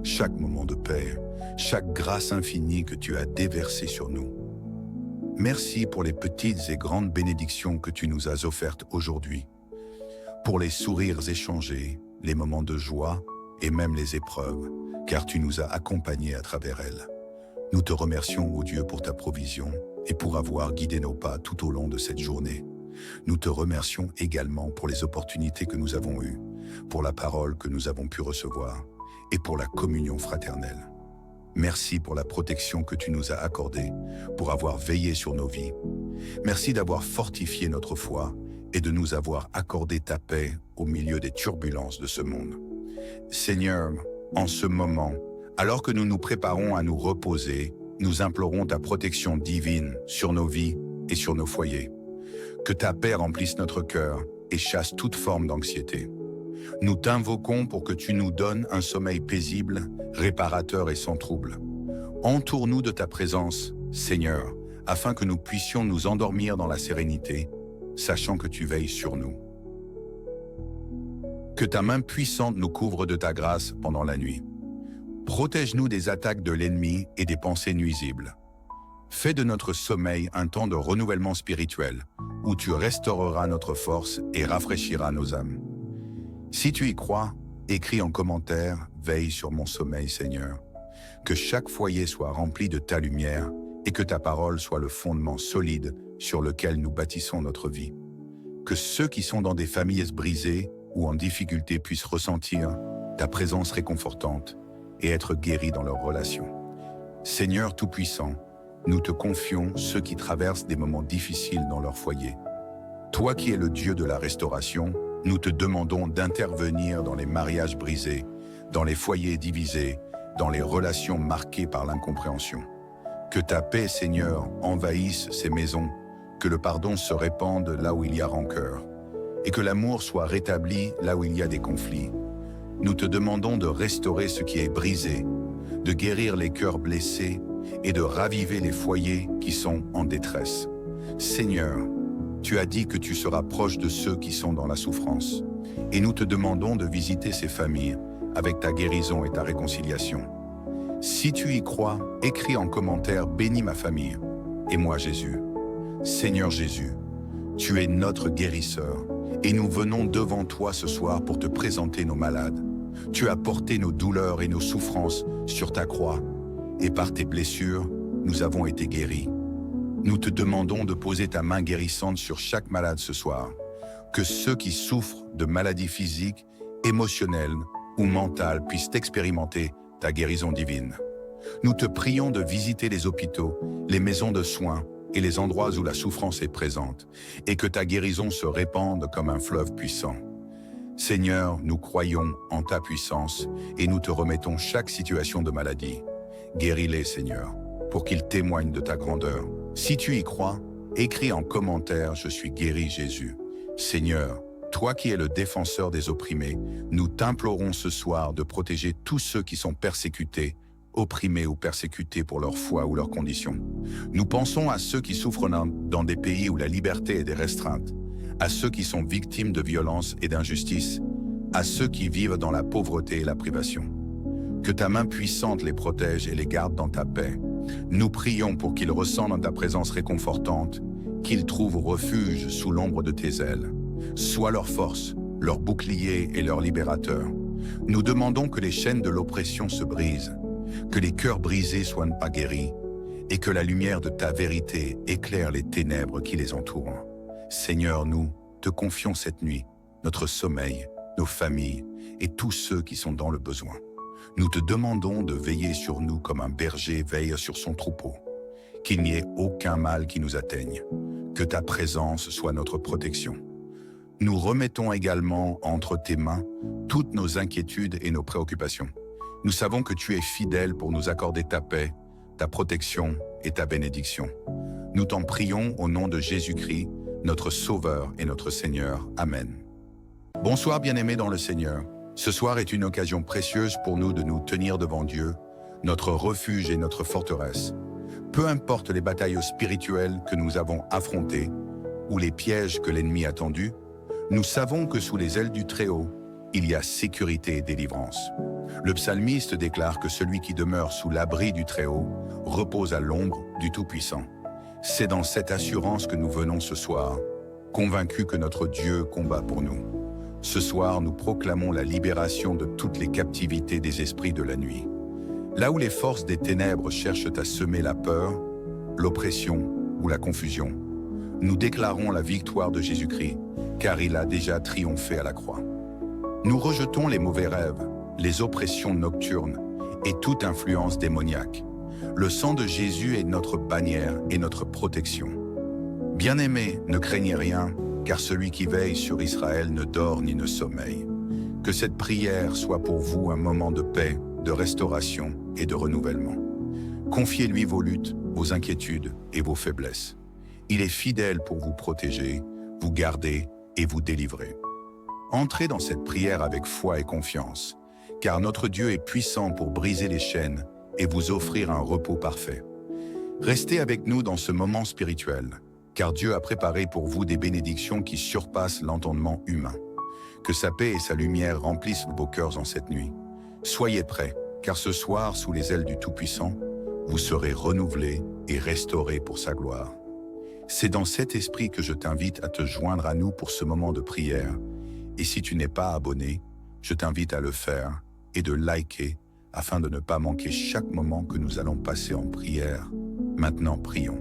chaque moment de paix, chaque grâce infinie que tu as déversée sur nous. Merci pour les petites et grandes bénédictions que tu nous as offertes aujourd'hui, pour les sourires échangés, les moments de joie et même les épreuves, car tu nous as accompagnés à travers elles. Nous te remercions, ô Dieu, pour ta provision et pour avoir guidé nos pas tout au long de cette journée. Nous te remercions également pour les opportunités que nous avons eues, pour la parole que nous avons pu recevoir et pour la communion fraternelle. Merci pour la protection que tu nous as accordée, pour avoir veillé sur nos vies. Merci d'avoir fortifié notre foi et de nous avoir accordé ta paix au milieu des turbulences de ce monde. Seigneur, en ce moment, alors que nous nous préparons à nous reposer, nous implorons ta protection divine sur nos vies et sur nos foyers. Que ta paix remplisse notre cœur et chasse toute forme d'anxiété. Nous t'invoquons pour que tu nous donnes un sommeil paisible, réparateur et sans trouble. Entoure-nous de ta présence, Seigneur, afin que nous puissions nous endormir dans la sérénité, sachant que tu veilles sur nous. Que ta main puissante nous couvre de ta grâce pendant la nuit. Protège-nous des attaques de l'ennemi et des pensées nuisibles. Fais de notre sommeil un temps de renouvellement spirituel, où tu restaureras notre force et rafraîchiras nos âmes. Si tu y crois, écris en commentaire « Veille sur mon sommeil, Seigneur ». Que chaque foyer soit rempli de ta lumière et que ta parole soit le fondement solide sur lequel nous bâtissons notre vie. Que ceux qui sont dans des familles brisées ou en difficulté puissent ressentir ta présence réconfortante et être guéris dans leurs relations. Seigneur Tout-Puissant, nous te confions ceux qui traversent des moments difficiles dans leur foyer. Toi qui es le Dieu de la restauration, nous te demandons d'intervenir dans les mariages brisés, dans les foyers divisés, dans les relations marquées par l'incompréhension. Que ta paix, Seigneur, envahisse ces maisons, que le pardon se répande là où il y a rancœur, et que l'amour soit rétabli là où il y a des conflits. Nous te demandons de restaurer ce qui est brisé, de guérir les cœurs blessés et de raviver les foyers qui sont en détresse. Seigneur, tu as dit que tu seras proche de ceux qui sont dans la souffrance, et nous te demandons de visiter ces familles avec ta guérison et ta réconciliation. Si tu y crois, écris en commentaire « Bénis ma famille » et moi Jésus. Seigneur Jésus, tu es notre guérisseur, et nous venons devant toi ce soir pour te présenter nos malades. Tu as porté nos douleurs et nos souffrances sur ta croix, et par tes blessures, nous avons été guéris. Nous te demandons de poser ta main guérissante sur chaque malade ce soir, que ceux qui souffrent de maladies physiques, émotionnelles ou mentales puissent expérimenter ta guérison divine. Nous te prions de visiter les hôpitaux, les maisons de soins et les endroits où la souffrance est présente, et que ta guérison se répande comme un fleuve puissant. Seigneur, nous croyons en ta puissance et nous te remettons chaque situation de maladie. Guéris-les, Seigneur, pour qu'ils témoignent de ta grandeur. Si tu y crois, écris en commentaire « Je suis guéri, Jésus ». Seigneur, toi qui es le défenseur des opprimés, nous t'implorons ce soir de protéger tous ceux qui sont persécutés, opprimés ou persécutés pour leur foi ou leurs conditions. Nous pensons à ceux qui souffrent dans des pays où la liberté est restreinte, à ceux qui sont victimes de violences et d'injustice, à ceux qui vivent dans la pauvreté et la privation. Que ta main puissante les protège et les garde dans ta paix. Nous prions pour qu'ils ressentent ta présence réconfortante, qu'ils trouvent refuge sous l'ombre de tes ailes. Sois leur force, leur bouclier et leur libérateur. Nous demandons que les chaînes de l'oppression se brisent, que les cœurs brisés soient pas guéris, et que la lumière de ta vérité éclaire les ténèbres qui les entourent. Seigneur, nous te confions cette nuit, notre sommeil, nos familles et tous ceux qui sont dans le besoin. Nous te demandons de veiller sur nous comme un berger veille sur son troupeau. Qu'il n'y ait aucun mal qui nous atteigne. Que ta présence soit notre protection. Nous remettons également entre tes mains toutes nos inquiétudes et nos préoccupations. Nous savons que tu es fidèle pour nous accorder ta paix, ta protection et ta bénédiction. Nous t'en prions au nom de Jésus-Christ, notre Sauveur et notre Seigneur. Amen. Bonsoir bien-aimés dans le Seigneur. Ce soir est une occasion précieuse pour nous de nous tenir devant Dieu, notre refuge et notre forteresse. Peu importe les batailles spirituelles que nous avons affrontées ou les pièges que l'ennemi a tendus, nous savons que sous les ailes du Très-Haut, il y a sécurité et délivrance. Le psalmiste déclare que celui qui demeure sous l'abri du Très-Haut repose à l'ombre du Tout-Puissant. C'est dans cette assurance que nous venons ce soir, convaincus que notre Dieu combat pour nous. Ce soir, nous proclamons la libération de toutes les captivités des esprits de la nuit. Là où les forces des ténèbres cherchent à semer la peur, l'oppression ou la confusion, nous déclarons la victoire de Jésus-Christ, car il a déjà triomphé à la croix. Nous rejetons les mauvais rêves, les oppressions nocturnes et toute influence démoniaque. Le sang de Jésus est notre bannière et notre protection. Bien-aimés, ne craignez rien, car celui qui veille sur Israël ne dort ni ne sommeille. Que cette prière soit pour vous un moment de paix, de restauration et de renouvellement. Confiez-lui vos luttes, vos inquiétudes et vos faiblesses. Il est fidèle pour vous protéger, vous garder et vous délivrer. Entrez dans cette prière avec foi et confiance, car notre Dieu est puissant pour briser les chaînes et vous offrir un repos parfait. Restez avec nous dans ce moment spirituel, car Dieu a préparé pour vous des bénédictions qui surpassent l'entendement humain. Que sa paix et sa lumière remplissent vos cœurs en cette nuit. Soyez prêts, car ce soir, sous les ailes du Tout-Puissant, vous serez renouvelés et restaurés pour sa gloire. C'est dans cet esprit que je t'invite à te joindre à nous pour ce moment de prière. Et si tu n'es pas abonné, je t'invite à le faire et de liker afin de ne pas manquer chaque moment que nous allons passer en prière. Maintenant, prions.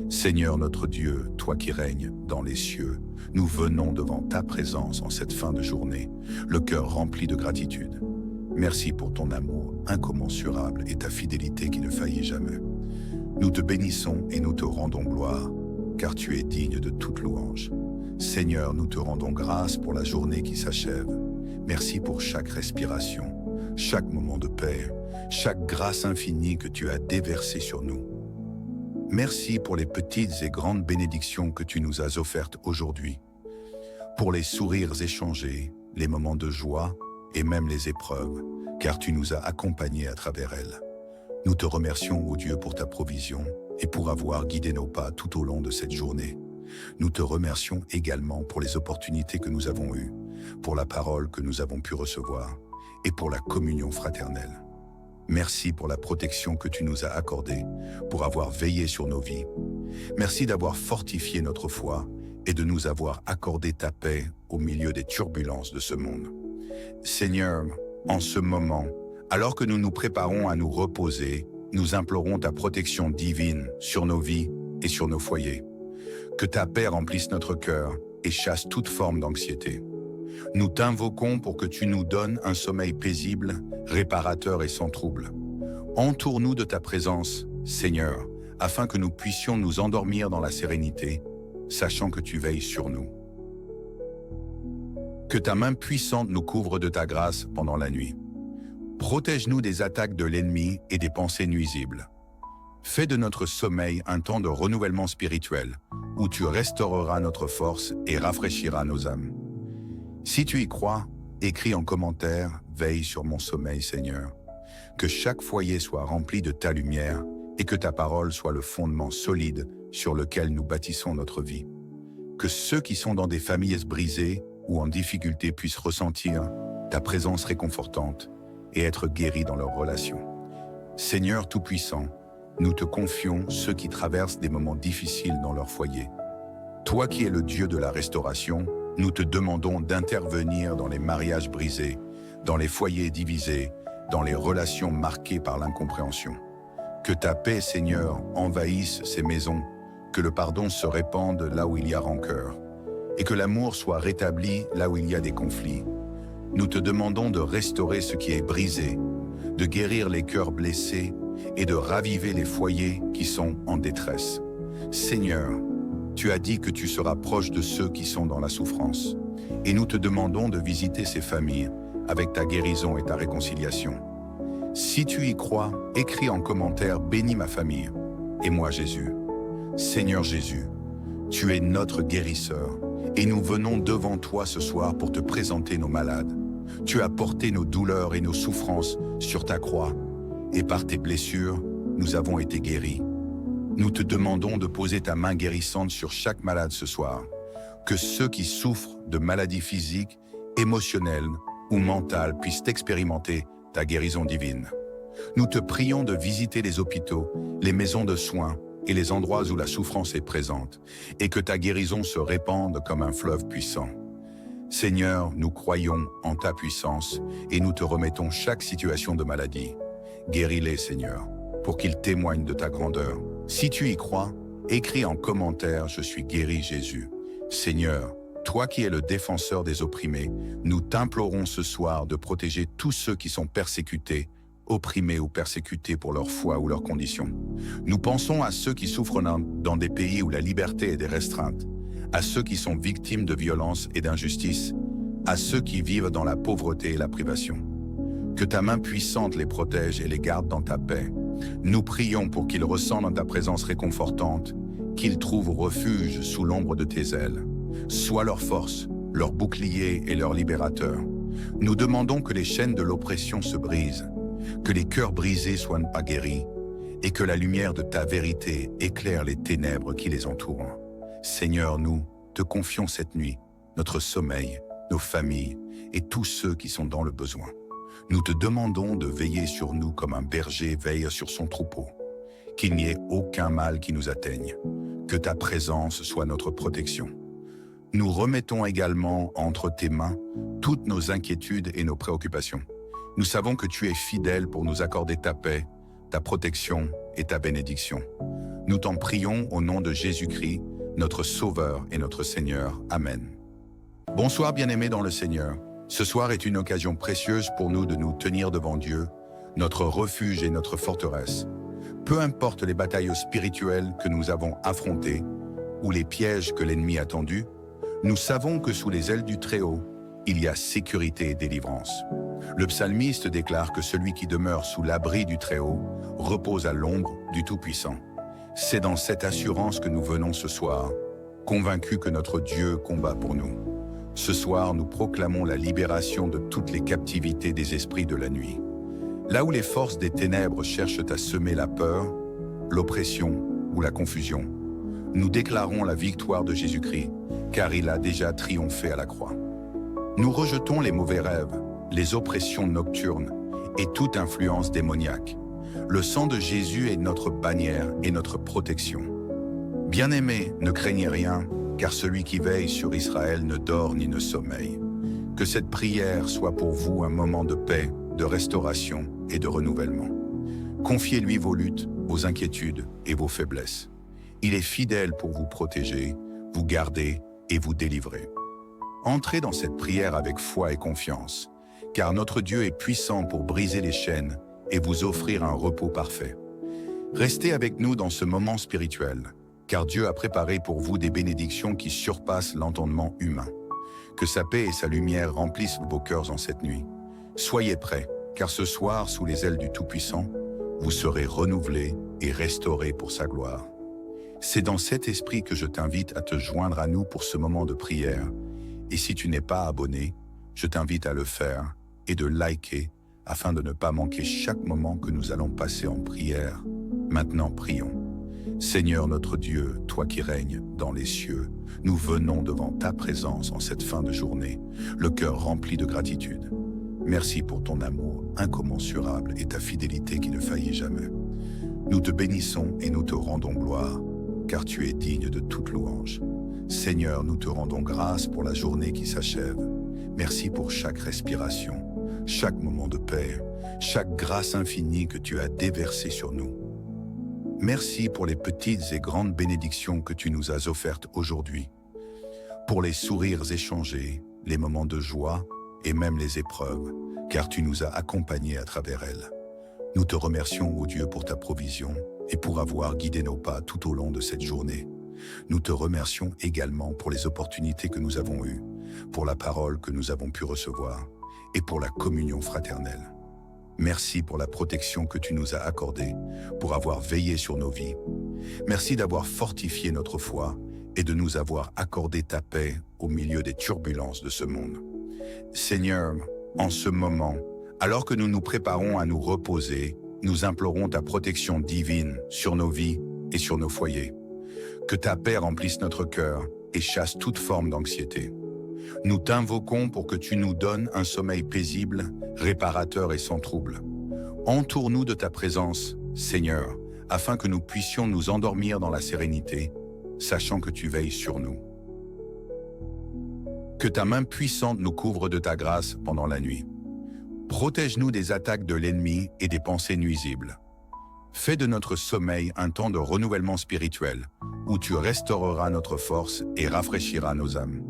Seigneur notre Dieu, toi qui règnes dans les cieux, nous venons devant ta présence en cette fin de journée, le cœur rempli de gratitude. Merci pour ton amour incommensurable et ta fidélité qui ne faillit jamais. Nous te bénissons et nous te rendons gloire, car tu es digne de toute louange. Seigneur, nous te rendons grâce pour la journée qui s'achève. Merci pour chaque respiration, chaque moment de paix, chaque grâce infinie que tu as déversée sur nous. Merci pour les petites et grandes bénédictions que tu nous as offertes aujourd'hui, pour les sourires échangés, les moments de joie et même les épreuves, car tu nous as accompagnés à travers elles. Nous te remercions, ô Dieu, pour ta provision et pour avoir guidé nos pas tout au long de cette journée. Nous te remercions également pour les opportunités que nous avons eues, pour la parole que nous avons pu recevoir et pour la communion fraternelle. Merci pour la protection que tu nous as accordée, pour avoir veillé sur nos vies. Merci d'avoir fortifié notre foi et de nous avoir accordé ta paix au milieu des turbulences de ce monde. Seigneur, en ce moment, alors que nous nous préparons à nous reposer, nous implorons ta protection divine sur nos vies et sur nos foyers. Que ta paix remplisse notre cœur et chasse toute forme d'anxiété. Nous t'invoquons pour que tu nous donnes un sommeil paisible, réparateur et sans trouble. Entoure-nous de ta présence, Seigneur, afin que nous puissions nous endormir dans la sérénité, sachant que tu veilles sur nous. Que ta main puissante nous couvre de ta grâce pendant la nuit. Protège-nous des attaques de l'ennemi et des pensées nuisibles. Fais de notre sommeil un temps de renouvellement spirituel, où tu restaureras notre force et rafraîchiras nos âmes. Si tu y crois, écris en commentaire « Veille sur mon sommeil, Seigneur ». Que chaque foyer soit rempli de ta lumière et que ta parole soit le fondement solide sur lequel nous bâtissons notre vie. Que ceux qui sont dans des familles brisées ou en difficulté puissent ressentir ta présence réconfortante et être guéris dans leurs relations. Seigneur Tout-Puissant, nous te confions ceux qui traversent des moments difficiles dans leur foyer. Toi qui es le Dieu de la restauration, nous te demandons d'intervenir dans les mariages brisés, dans les foyers divisés, dans les relations marquées par l'incompréhension. Que ta paix, Seigneur, envahisse ces maisons, que le pardon se répande là où il y a rancœur, et que l'amour soit rétabli là où il y a des conflits. Nous te demandons de restaurer ce qui est brisé, de guérir les cœurs blessés et de raviver les foyers qui sont en détresse. Seigneur, tu as dit que tu seras proche de ceux qui sont dans la souffrance, et nous te demandons de visiter ces familles avec ta guérison et ta réconciliation. Si tu y crois, écris en commentaire « Bénis ma famille » et moi Jésus. Seigneur Jésus, tu es notre guérisseur et nous venons devant toi ce soir pour te présenter nos malades. Tu as porté nos douleurs et nos souffrances sur ta croix et par tes blessures, nous avons été guéris. Nous te demandons de poser ta main guérissante sur chaque malade ce soir. Que ceux qui souffrent de maladies physiques, émotionnelles ou mentales puissent expérimenter ta guérison divine. Nous te prions de visiter les hôpitaux, les maisons de soins et les endroits où la souffrance est présente, et que ta guérison se répande comme un fleuve puissant. Seigneur, nous croyons en ta puissance et nous te remettons chaque situation de maladie. Guéris-les, Seigneur, pour qu'ils témoignent de ta grandeur. Si tu y crois, écris en commentaire « Je suis guéri, Jésus ». Seigneur, toi qui es le défenseur des opprimés, nous t'implorons ce soir de protéger tous ceux qui sont persécutés, opprimés ou persécutés pour leur foi ou leurs conditions. Nous pensons à ceux qui souffrent dans des pays où la liberté est restreinte, à ceux qui sont victimes de violences et d'injustice, à ceux qui vivent dans la pauvreté et la privation. Que ta main puissante les protège et les garde dans ta paix. Nous prions pour qu'ils ressentent ta présence réconfortante, qu'ils trouvent refuge sous l'ombre de tes ailes. Sois leur force, leur bouclier et leur libérateur. Nous demandons que les chaînes de l'oppression se brisent, que les cœurs brisés soient pas guéris, et que la lumière de ta vérité éclaire les ténèbres qui les entourent. Seigneur, nous te confions cette nuit, notre sommeil, nos familles et tous ceux qui sont dans le besoin. Nous te demandons de veiller sur nous comme un berger veille sur son troupeau. Qu'il n'y ait aucun mal qui nous atteigne. Que ta présence soit notre protection. Nous remettons également entre tes mains toutes nos inquiétudes et nos préoccupations. Nous savons que tu es fidèle pour nous accorder ta paix, ta protection et ta bénédiction. Nous t'en prions au nom de Jésus-Christ, notre Sauveur et notre Seigneur. Amen. Bonsoir bien-aimés dans le Seigneur. Ce soir est une occasion précieuse pour nous de nous tenir devant Dieu, notre refuge et notre forteresse. Peu importe les batailles spirituelles que nous avons affrontées ou les pièges que l'ennemi a tendus, nous savons que sous les ailes du Très-Haut, il y a sécurité et délivrance. Le psalmiste déclare que celui qui demeure sous l'abri du Très-Haut repose à l'ombre du Tout-Puissant. C'est dans cette assurance que nous venons ce soir, convaincus que notre Dieu combat pour nous. Ce soir, nous proclamons la libération de toutes les captivités des esprits de la nuit. Là où les forces des ténèbres cherchent à semer la peur, l'oppression ou la confusion, nous déclarons la victoire de Jésus-Christ, car il a déjà triomphé à la croix. Nous rejetons les mauvais rêves, les oppressions nocturnes et toute influence démoniaque. Le sang de Jésus est notre bannière et notre protection. Bien-aimés, ne craignez rien, car celui qui veille sur Israël ne dort ni ne sommeille. Que cette prière soit pour vous un moment de paix, de restauration et de renouvellement. Confiez-lui vos luttes, vos inquiétudes et vos faiblesses. Il est fidèle pour vous protéger, vous garder et vous délivrer. Entrez dans cette prière avec foi et confiance, car notre Dieu est puissant pour briser les chaînes et vous offrir un repos parfait. Restez avec nous dans ce moment spirituel, car Dieu a préparé pour vous des bénédictions qui surpassent l'entendement humain. Que sa paix et sa lumière remplissent vos cœurs en cette nuit. Soyez prêts, car ce soir, sous les ailes du Tout-Puissant, vous serez renouvelés et restaurés pour sa gloire. C'est dans cet esprit que je t'invite à te joindre à nous pour ce moment de prière. Et si tu n'es pas abonné, je t'invite à le faire et de liker afin de ne pas manquer chaque moment que nous allons passer en prière. Maintenant, prions. Seigneur notre Dieu, toi qui règnes dans les cieux, nous venons devant ta présence en cette fin de journée, le cœur rempli de gratitude. Merci pour ton amour incommensurable et ta fidélité qui ne faillit jamais. Nous te bénissons et nous te rendons gloire, car tu es digne de toute louange. Seigneur, nous te rendons grâce pour la journée qui s'achève. Merci pour chaque respiration, chaque moment de paix, chaque grâce infinie que tu as déversée sur nous. Merci pour les petites et grandes bénédictions que tu nous as offertes aujourd'hui, pour les sourires échangés, les moments de joie et même les épreuves, car tu nous as accompagnés à travers elles. Nous te remercions, ô Dieu, pour ta provision et pour avoir guidé nos pas tout au long de cette journée. Nous te remercions également pour les opportunités que nous avons eues, pour la parole que nous avons pu recevoir et pour la communion fraternelle. Merci pour la protection que tu nous as accordée, pour avoir veillé sur nos vies. Merci d'avoir fortifié notre foi et de nous avoir accordé ta paix au milieu des turbulences de ce monde. Seigneur, en ce moment, alors que nous nous préparons à nous reposer, nous implorons ta protection divine sur nos vies et sur nos foyers. Que ta paix remplisse notre cœur et chasse toute forme d'anxiété. Nous t'invoquons pour que tu nous donnes un sommeil paisible, réparateur et sans trouble. Entoure-nous de ta présence, Seigneur, afin que nous puissions nous endormir dans la sérénité, sachant que tu veilles sur nous. Que ta main puissante nous couvre de ta grâce pendant la nuit. Protège-nous des attaques de l'ennemi et des pensées nuisibles. Fais de notre sommeil un temps de renouvellement spirituel, où tu restaureras notre force et rafraîchiras nos âmes.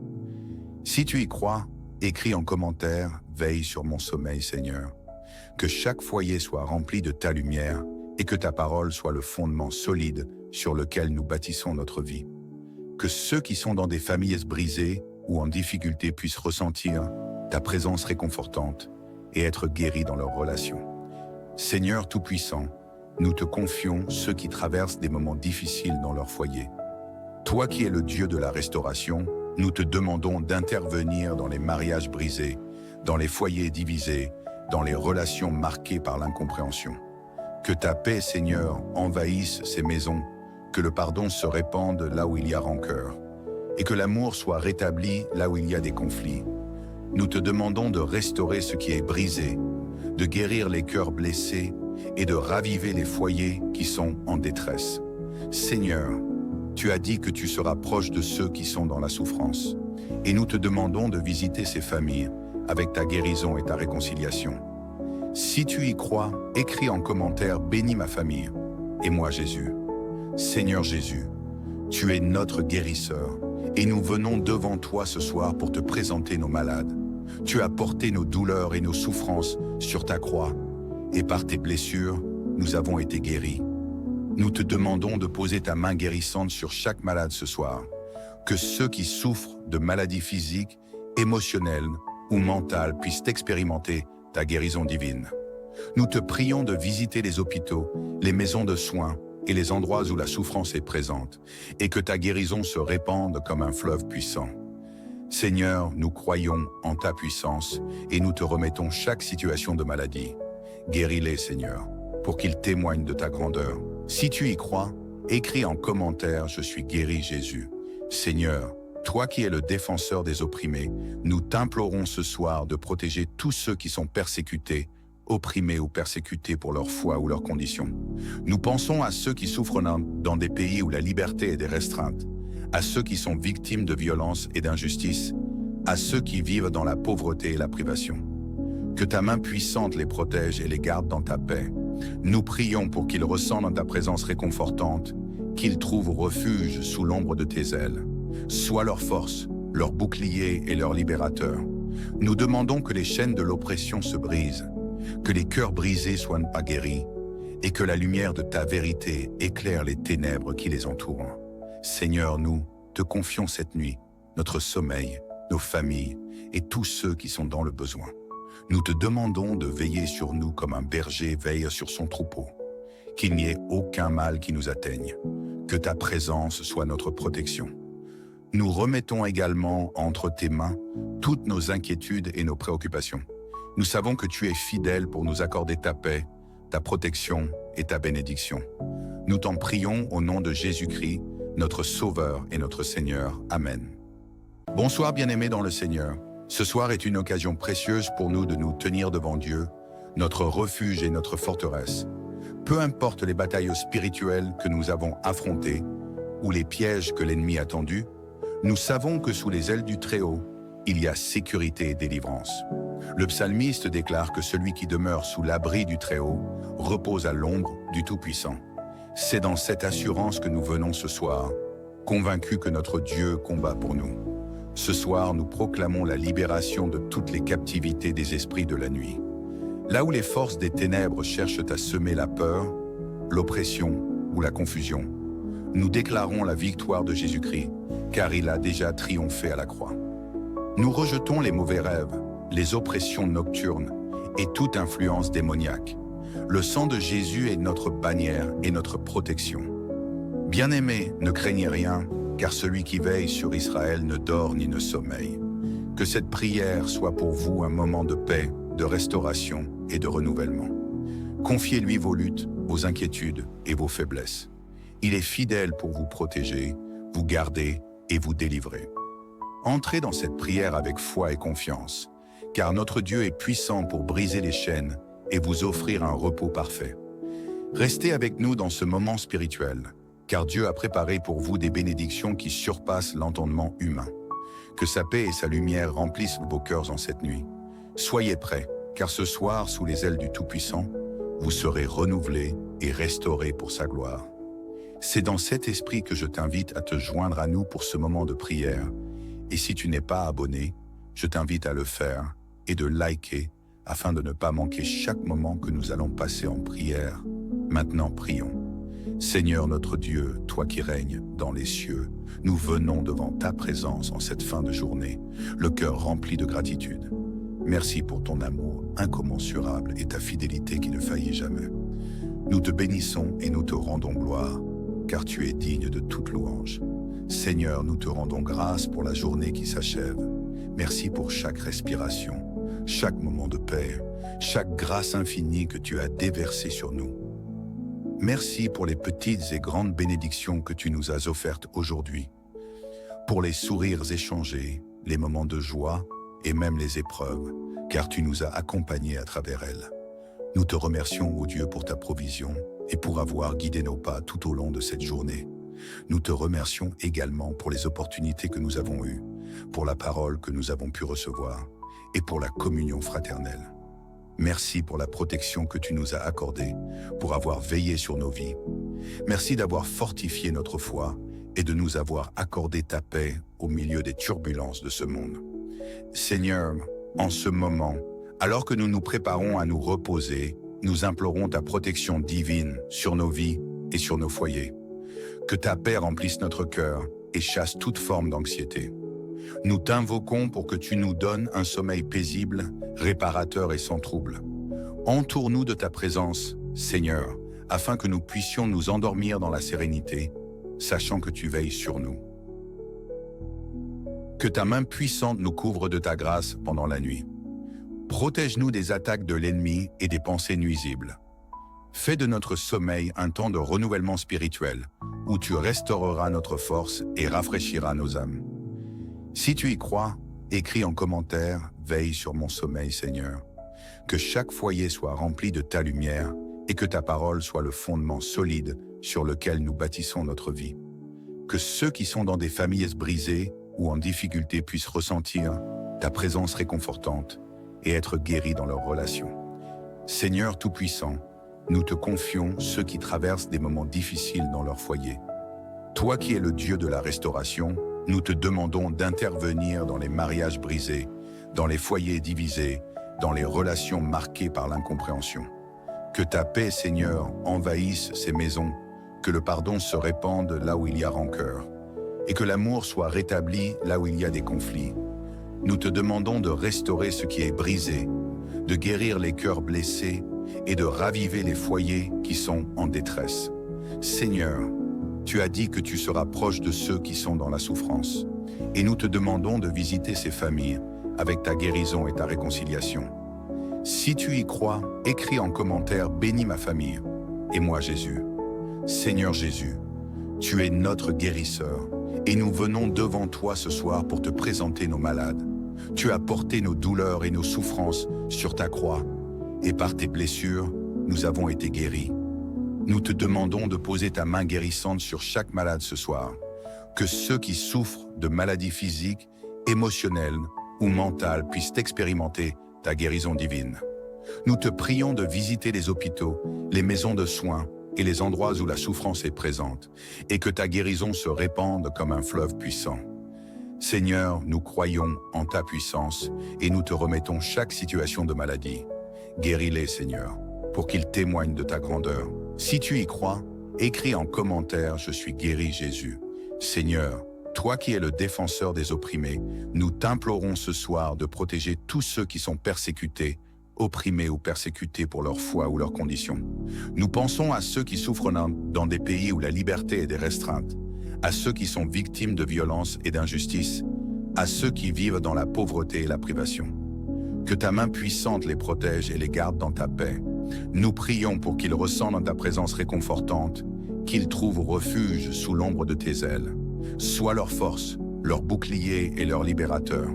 Si tu y crois, écris en commentaire « Veille sur mon sommeil, Seigneur ». Que chaque foyer soit rempli de ta lumière et que ta parole soit le fondement solide sur lequel nous bâtissons notre vie. Que ceux qui sont dans des familles brisées ou en difficulté puissent ressentir ta présence réconfortante et être guéris dans leurs relations. Seigneur Tout-Puissant, nous te confions ceux qui traversent des moments difficiles dans leur foyer. Toi qui es le Dieu de la restauration, nous te demandons d'intervenir dans les mariages brisés, dans les foyers divisés, dans les relations marquées par l'incompréhension. Que ta paix, Seigneur, envahisse ces maisons, que le pardon se répande là où il y a rancœur, et que l'amour soit rétabli là où il y a des conflits. Nous te demandons de restaurer ce qui est brisé, de guérir les cœurs blessés et de raviver les foyers qui sont en détresse. Seigneur, tu as dit que tu seras proche de ceux qui sont dans la souffrance, et nous te demandons de visiter ces familles avec ta guérison et ta réconciliation. Si tu y crois, écris en commentaire « Bénis ma famille » et moi Jésus. Seigneur Jésus, tu es notre guérisseur, et nous venons devant toi ce soir pour te présenter nos malades. Tu as porté nos douleurs et nos souffrances sur ta croix, et par tes blessures, nous avons été guéris. Nous te demandons de poser ta main guérissante sur chaque malade ce soir, que ceux qui souffrent de maladies physiques, émotionnelles ou mentales puissent expérimenter ta guérison divine. Nous te prions de visiter les hôpitaux, les maisons de soins et les endroits où la souffrance est présente, et que ta guérison se répande comme un fleuve puissant. Seigneur, nous croyons en ta puissance et nous te remettons chaque situation de maladie. Guéris-les, Seigneur, pour qu'ils témoignent de ta grandeur. Si tu y crois, écris en commentaire « Je suis guéri, Jésus ». Seigneur, toi qui es le défenseur des opprimés, nous t'implorons ce soir de protéger tous ceux qui sont persécutés, opprimés ou persécutés pour leur foi ou leurs conditions. Nous pensons à ceux qui souffrent dans des pays où la liberté est restreinte, à ceux qui sont victimes de violences et d'injustice, à ceux qui vivent dans la pauvreté et la privation. Que ta main puissante les protège et les garde dans ta paix. Nous prions pour qu'ils ressentent dans ta présence réconfortante, qu'ils trouvent refuge sous l'ombre de tes ailes. Sois leur force, leur bouclier et leur libérateur. Nous demandons que les chaînes de l'oppression se brisent, que les cœurs brisés soient pas guéris, et que la lumière de ta vérité éclaire les ténèbres qui les entourent. Seigneur, nous te confions cette nuit, notre sommeil, nos familles et tous ceux qui sont dans le besoin. Nous te demandons de veiller sur nous comme un berger veille sur son troupeau, qu'il n'y ait aucun mal qui nous atteigne, que ta présence soit notre protection. Nous remettons également entre tes mains toutes nos inquiétudes et nos préoccupations. Nous savons que tu es fidèle pour nous accorder ta paix, ta protection et ta bénédiction. Nous t'en prions au nom de Jésus-Christ, notre Sauveur et notre Seigneur. Amen. Bonsoir bien-aimés dans le Seigneur. Ce soir est une occasion précieuse pour nous de nous tenir devant Dieu, notre refuge et notre forteresse. Peu importe les batailles spirituelles que nous avons affrontées ou les pièges que l'ennemi a tendus, nous savons que sous les ailes du Très-Haut, il y a sécurité et délivrance. Le psalmiste déclare que celui qui demeure sous l'abri du Très-Haut repose à l'ombre du Tout-Puissant. C'est dans cette assurance que nous venons ce soir, convaincus que notre Dieu combat pour nous. Ce soir, nous proclamons la libération de toutes les captivités des esprits de la nuit. Là où les forces des ténèbres cherchent à semer la peur, l'oppression ou la confusion, nous déclarons la victoire de Jésus-Christ, car il a déjà triomphé à la croix. Nous rejetons les mauvais rêves, les oppressions nocturnes et toute influence démoniaque. Le sang de Jésus est notre bannière et notre protection. Bien-aimés, ne craignez rien, car celui qui veille sur Israël ne dort ni ne sommeille. Que cette prière soit pour vous un moment de paix, de restauration et de renouvellement. Confiez-lui vos luttes, vos inquiétudes et vos faiblesses. Il est fidèle pour vous protéger, vous garder et vous délivrer. Entrez dans cette prière avec foi et confiance, car notre Dieu est puissant pour briser les chaînes et vous offrir un repos parfait. Restez avec nous dans ce moment spirituel, car Dieu a préparé pour vous des bénédictions qui surpassent l'entendement humain. Que sa paix et sa lumière remplissent vos cœurs en cette nuit. Soyez prêts, car ce soir, sous les ailes du Tout-Puissant, vous serez renouvelés et restaurés pour sa gloire. C'est dans cet esprit que je t'invite à te joindre à nous pour ce moment de prière. Et si tu n'es pas abonné, je t'invite à le faire et de liker afin de ne pas manquer chaque moment que nous allons passer en prière. Maintenant, prions. Seigneur notre Dieu, toi qui règnes dans les cieux, nous venons devant ta présence en cette fin de journée, le cœur rempli de gratitude. Merci pour ton amour incommensurable et ta fidélité qui ne faillit jamais. Nous te bénissons et nous te rendons gloire, car tu es digne de toute louange. Seigneur, nous te rendons grâce pour la journée qui s'achève. Merci pour chaque respiration, chaque moment de paix, chaque grâce infinie que tu as déversée sur nous. Merci pour les petites et grandes bénédictions que tu nous as offertes aujourd'hui, pour les sourires échangés, les moments de joie et même les épreuves, car tu nous as accompagnés à travers elles. Nous te remercions, ô Dieu, pour ta provision et pour avoir guidé nos pas tout au long de cette journée. Nous te remercions également pour les opportunités que nous avons eues, pour la parole que nous avons pu recevoir et pour la communion fraternelle. Merci pour la protection que tu nous as accordée, pour avoir veillé sur nos vies. Merci d'avoir fortifié notre foi et de nous avoir accordé ta paix au milieu des turbulences de ce monde. Seigneur, en ce moment, alors que nous nous préparons à nous reposer, nous implorons ta protection divine sur nos vies et sur nos foyers. Que ta paix remplisse notre cœur et chasse toute forme d'anxiété. Nous t'invoquons pour que tu nous donnes un sommeil paisible, réparateur et sans trouble. Entoure-nous de ta présence, Seigneur, afin que nous puissions nous endormir dans la sérénité, sachant que tu veilles sur nous. Que ta main puissante nous couvre de ta grâce pendant la nuit. Protège-nous des attaques de l'ennemi et des pensées nuisibles. Fais de notre sommeil un temps de renouvellement spirituel, où tu restaureras notre force et rafraîchiras nos âmes. Si tu y crois, écris en commentaire « Veille sur mon sommeil, Seigneur ». Que chaque foyer soit rempli de ta lumière et que ta parole soit le fondement solide sur lequel nous bâtissons notre vie. Que ceux qui sont dans des familles brisées ou en difficulté puissent ressentir ta présence réconfortante et être guéris dans leurs relations. Seigneur Tout-Puissant, nous te confions ceux qui traversent des moments difficiles dans leur foyer. Toi qui es le Dieu de la restauration, nous te demandons d'intervenir dans les mariages brisés, dans les foyers divisés, dans les relations marquées par l'incompréhension. Que ta paix, Seigneur, envahisse ces maisons, que le pardon se répande là où il y a rancœur, et que l'amour soit rétabli là où il y a des conflits. Nous te demandons de restaurer ce qui est brisé, de guérir les cœurs blessés et de raviver les foyers qui sont en détresse. Seigneur, tu as dit que tu seras proche de ceux qui sont dans la souffrance, et nous te demandons de visiter ces familles avec ta guérison et ta réconciliation. Si tu y crois, écris en commentaire « Bénis ma famille » et moi Jésus. Seigneur Jésus, tu es notre guérisseur, et nous venons devant toi ce soir pour te présenter nos malades. Tu as porté nos douleurs et nos souffrances sur ta croix, et par tes blessures, nous avons été guéris. Nous te demandons de poser ta main guérissante sur chaque malade ce soir, que ceux qui souffrent de maladies physiques, émotionnelles ou mentales puissent expérimenter ta guérison divine. Nous te prions de visiter les hôpitaux, les maisons de soins et les endroits où la souffrance est présente, et que ta guérison se répande comme un fleuve puissant. Seigneur, nous croyons en ta puissance et nous te remettons chaque situation de maladie. Guéris-les, Seigneur, pour qu'ils témoignent de ta grandeur. Si tu y crois, écris en commentaire « Je suis guéri, Jésus ». Seigneur, toi qui es le défenseur des opprimés, nous t'implorons ce soir de protéger tous ceux qui sont persécutés, opprimés ou persécutés pour leur foi ou leurs conditions. Nous pensons à ceux qui souffrent dans des pays où la liberté est restreinte, à ceux qui sont victimes de violences et d'injustices, à ceux qui vivent dans la pauvreté et la privation. Que ta main puissante les protège et les garde dans ta paix. Nous prions pour qu'ils ressentent dans ta présence réconfortante, qu'ils trouvent refuge sous l'ombre de tes ailes. Sois leur force, leur bouclier et leur libérateur.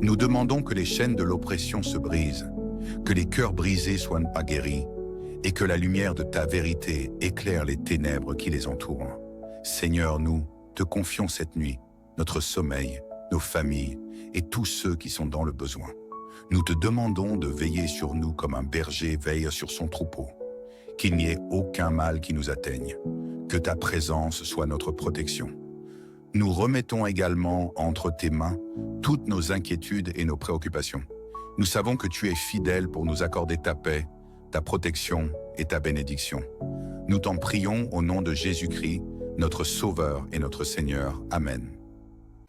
Nous demandons que les chaînes de l'oppression se brisent, que les cœurs brisés soient pas guéris, et que la lumière de ta vérité éclaire les ténèbres qui les entourent. Seigneur, nous te confions cette nuit, notre sommeil, nos familles et tous ceux qui sont dans le besoin. Nous te demandons de veiller sur nous comme un berger veille sur son troupeau. Qu'il n'y ait aucun mal qui nous atteigne. Que ta présence soit notre protection. Nous remettons également entre tes mains toutes nos inquiétudes et nos préoccupations. Nous savons que tu es fidèle pour nous accorder ta paix, ta protection et ta bénédiction. Nous t'en prions au nom de Jésus-Christ, notre Sauveur et notre Seigneur. Amen.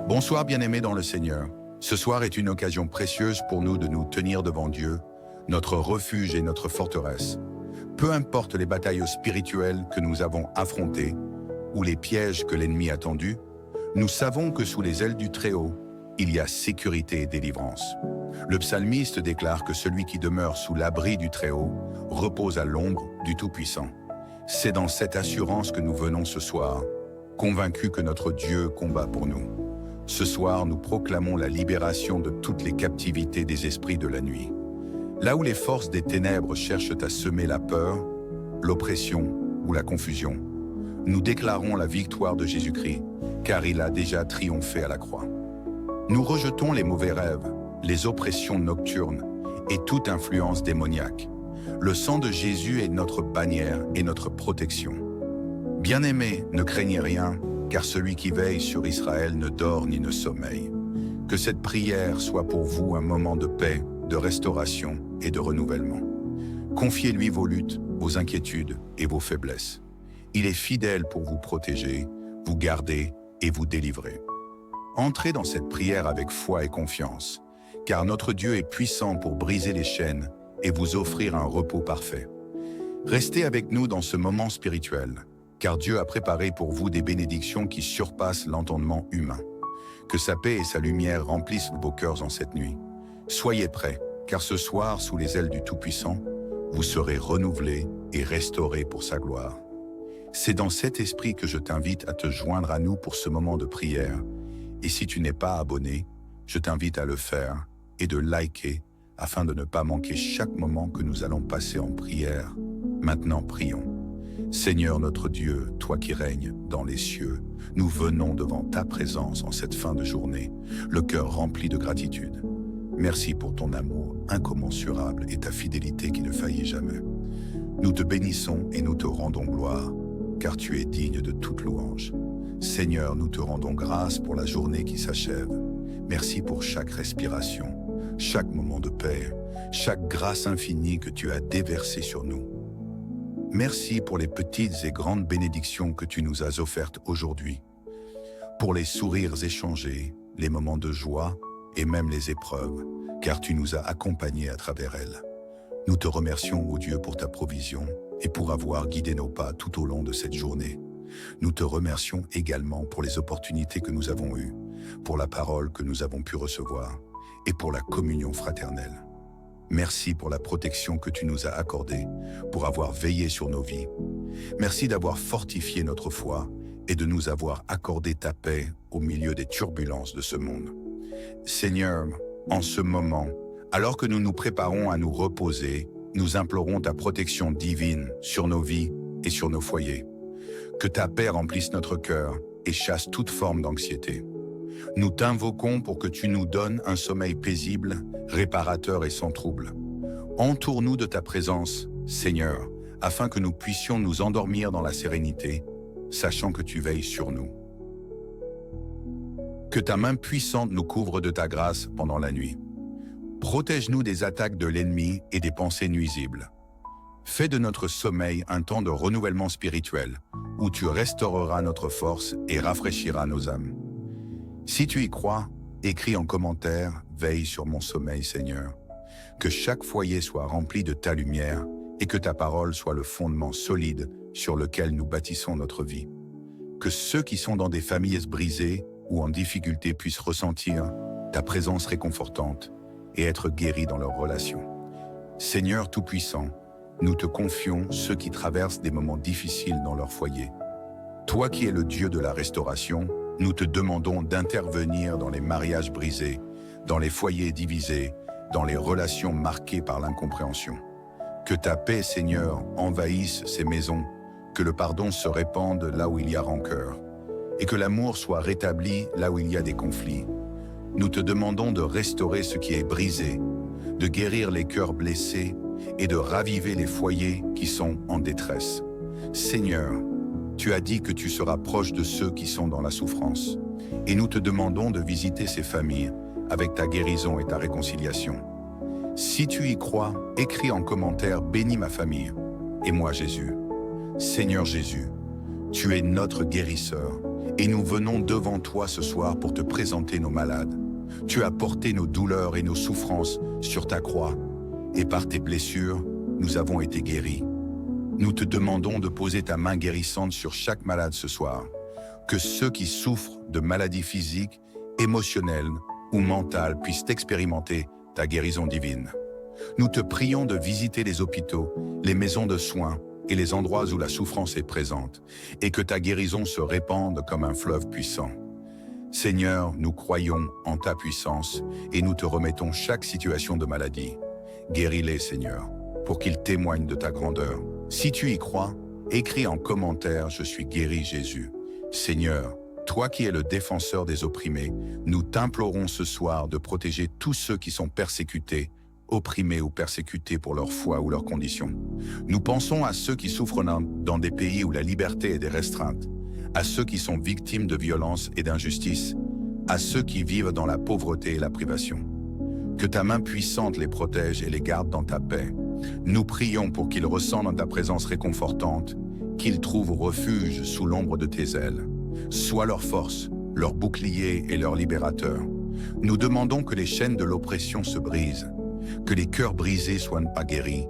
Bonsoir bien-aimés dans le Seigneur. Ce soir est une occasion précieuse pour nous de nous tenir devant Dieu, notre refuge et notre forteresse. Peu importe les batailles spirituelles que nous avons affrontées ou les pièges que l'ennemi a tendus, nous savons que sous les ailes du Très-Haut, il y a sécurité et délivrance. Le psalmiste déclare que celui qui demeure sous l'abri du Très-Haut repose à l'ombre du Tout-Puissant. C'est dans cette assurance que nous venons ce soir, convaincus que notre Dieu combat pour nous. Ce soir, nous proclamons la libération de toutes les captivités des esprits de la nuit. Là où les forces des ténèbres cherchent à semer la peur, l'oppression ou la confusion, nous déclarons la victoire de Jésus-Christ, car il a déjà triomphé à la croix. Nous rejetons les mauvais rêves, les oppressions nocturnes et toute influence démoniaque. Le sang de Jésus est notre bannière et notre protection. Bien-aimés, ne craignez rien, car celui qui veille sur Israël ne dort ni ne sommeille. Que cette prière soit pour vous un moment de paix, de restauration et de renouvellement. Confiez-lui vos luttes, vos inquiétudes et vos faiblesses. Il est fidèle pour vous protéger, vous garder et vous délivrer. Entrez dans cette prière avec foi et confiance, car notre Dieu est puissant pour briser les chaînes et vous offrir un repos parfait. Restez avec nous dans ce moment spirituel, car Dieu a préparé pour vous des bénédictions qui surpassent l'entendement humain. Que sa paix et sa lumière remplissent vos cœurs en cette nuit. Soyez prêts, car ce soir, sous les ailes du Tout-Puissant, vous serez renouvelés et restaurés pour sa gloire. C'est dans cet esprit que je t'invite à te joindre à nous pour ce moment de prière. Et si tu n'es pas abonné, je t'invite à le faire et de liker afin de ne pas manquer chaque moment que nous allons passer en prière. Maintenant, prions. Seigneur notre Dieu, toi qui règnes dans les cieux, nous venons devant ta présence en cette fin de journée, le cœur rempli de gratitude. Merci pour ton amour incommensurable et ta fidélité qui ne faillit jamais. Nous te bénissons et nous te rendons gloire, car tu es digne de toute louange. Seigneur, nous te rendons grâce pour la journée qui s'achève. Merci pour chaque respiration, chaque moment de paix, chaque grâce infinie que tu as déversée sur nous. Merci pour les petites et grandes bénédictions que tu nous as offertes aujourd'hui, pour les sourires échangés, les moments de joie et même les épreuves, car tu nous as accompagnés à travers elles. Nous te remercions, ô Dieu, pour ta provision et pour avoir guidé nos pas tout au long de cette journée. Nous te remercions également pour les opportunités que nous avons eues, pour la parole que nous avons pu recevoir et pour la communion fraternelle. Merci pour la protection que tu nous as accordée, pour avoir veillé sur nos vies. Merci d'avoir fortifié notre foi et de nous avoir accordé ta paix au milieu des turbulences de ce monde. Seigneur, en ce moment, alors que nous nous préparons à nous reposer, nous implorons ta protection divine sur nos vies et sur nos foyers. Que ta paix remplisse notre cœur et chasse toute forme d'anxiété. Nous t'invoquons pour que tu nous donnes un sommeil paisible, réparateur et sans trouble. Entoure-nous de ta présence, Seigneur, afin que nous puissions nous endormir dans la sérénité, sachant que tu veilles sur nous. Que ta main puissante nous couvre de ta grâce pendant la nuit. Protège-nous des attaques de l'ennemi et des pensées nuisibles. Fais de notre sommeil un temps de renouvellement spirituel, où tu restaureras notre force et rafraîchiras nos âmes. Si tu y crois, écris en commentaire « Veille sur mon sommeil, Seigneur ». Que chaque foyer soit rempli de ta lumière et que ta parole soit le fondement solide sur lequel nous bâtissons notre vie. Que ceux qui sont dans des familles brisées ou en difficulté puissent ressentir ta présence réconfortante et être guéris dans leurs relations. Seigneur Tout-Puissant, nous te confions ceux qui traversent des moments difficiles dans leur foyer. Toi qui es le Dieu de la restauration, nous te demandons d'intervenir dans les mariages brisés, dans les foyers divisés, dans les relations marquées par l'incompréhension. Que ta paix, Seigneur, envahisse ces maisons, que le pardon se répande là où il y a rancœur, et que l'amour soit rétabli là où il y a des conflits. Nous te demandons de restaurer ce qui est brisé, de guérir les cœurs blessés et de raviver les foyers qui sont en détresse. Seigneur, tu as dit que tu seras proche de ceux qui sont dans la souffrance, et nous te demandons de visiter ces familles avec ta guérison et ta réconciliation. Si tu y crois, écris en commentaire « Bénis ma famille » et moi Jésus. Seigneur Jésus, tu es notre guérisseur, et nous venons devant toi ce soir pour te présenter nos malades. Tu as porté nos douleurs et nos souffrances sur ta croix, et par tes blessures, nous avons été guéris. Nous te demandons de poser ta main guérissante sur chaque malade ce soir, que ceux qui souffrent de maladies physiques, émotionnelles ou mentales puissent expérimenter ta guérison divine. Nous te prions de visiter les hôpitaux, les maisons de soins et les endroits où la souffrance est présente, et que ta guérison se répande comme un fleuve puissant. Seigneur, nous croyons en ta puissance et nous te remettons chaque situation de maladie. Guéris-les, Seigneur, pour qu'ils témoignent de ta grandeur. Si tu y crois, écris en commentaire « Je suis guéri, Jésus ». Seigneur, toi qui es le défenseur des opprimés, nous t'implorons ce soir de protéger tous ceux qui sont persécutés, opprimés ou persécutés pour leur foi ou leurs conditions. Nous pensons à ceux qui souffrent dans des pays où la liberté est restreinte, à ceux qui sont victimes de violences et d'injustice, à ceux qui vivent dans la pauvreté et la privation. Que ta main puissante les protège et les garde dans ta paix. Nous prions pour qu'ils ressentent dans ta présence réconfortante, qu'ils trouvent refuge sous l'ombre de tes ailes. Sois leur force, leur bouclier et leur libérateur. Nous demandons que les chaînes de l'oppression se brisent, que les cœurs brisés soient pas guéris,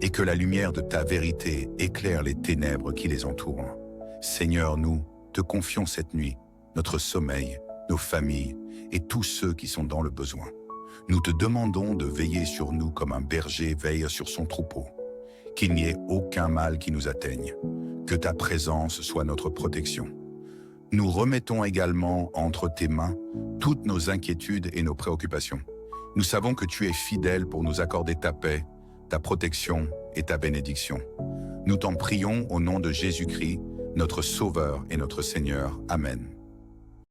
et que la lumière de ta vérité éclaire les ténèbres qui les entourent. Seigneur, nous te confions cette nuit, notre sommeil, nos familles et tous ceux qui sont dans le besoin. Nous te demandons de veiller sur nous comme un berger veille sur son troupeau, qu'il n'y ait aucun mal qui nous atteigne, que ta présence soit notre protection. Nous remettons également entre tes mains toutes nos inquiétudes et nos préoccupations. Nous savons que tu es fidèle pour nous accorder ta paix, ta protection et ta bénédiction. Nous t'en prions au nom de Jésus-Christ, notre Sauveur et notre Seigneur. Amen.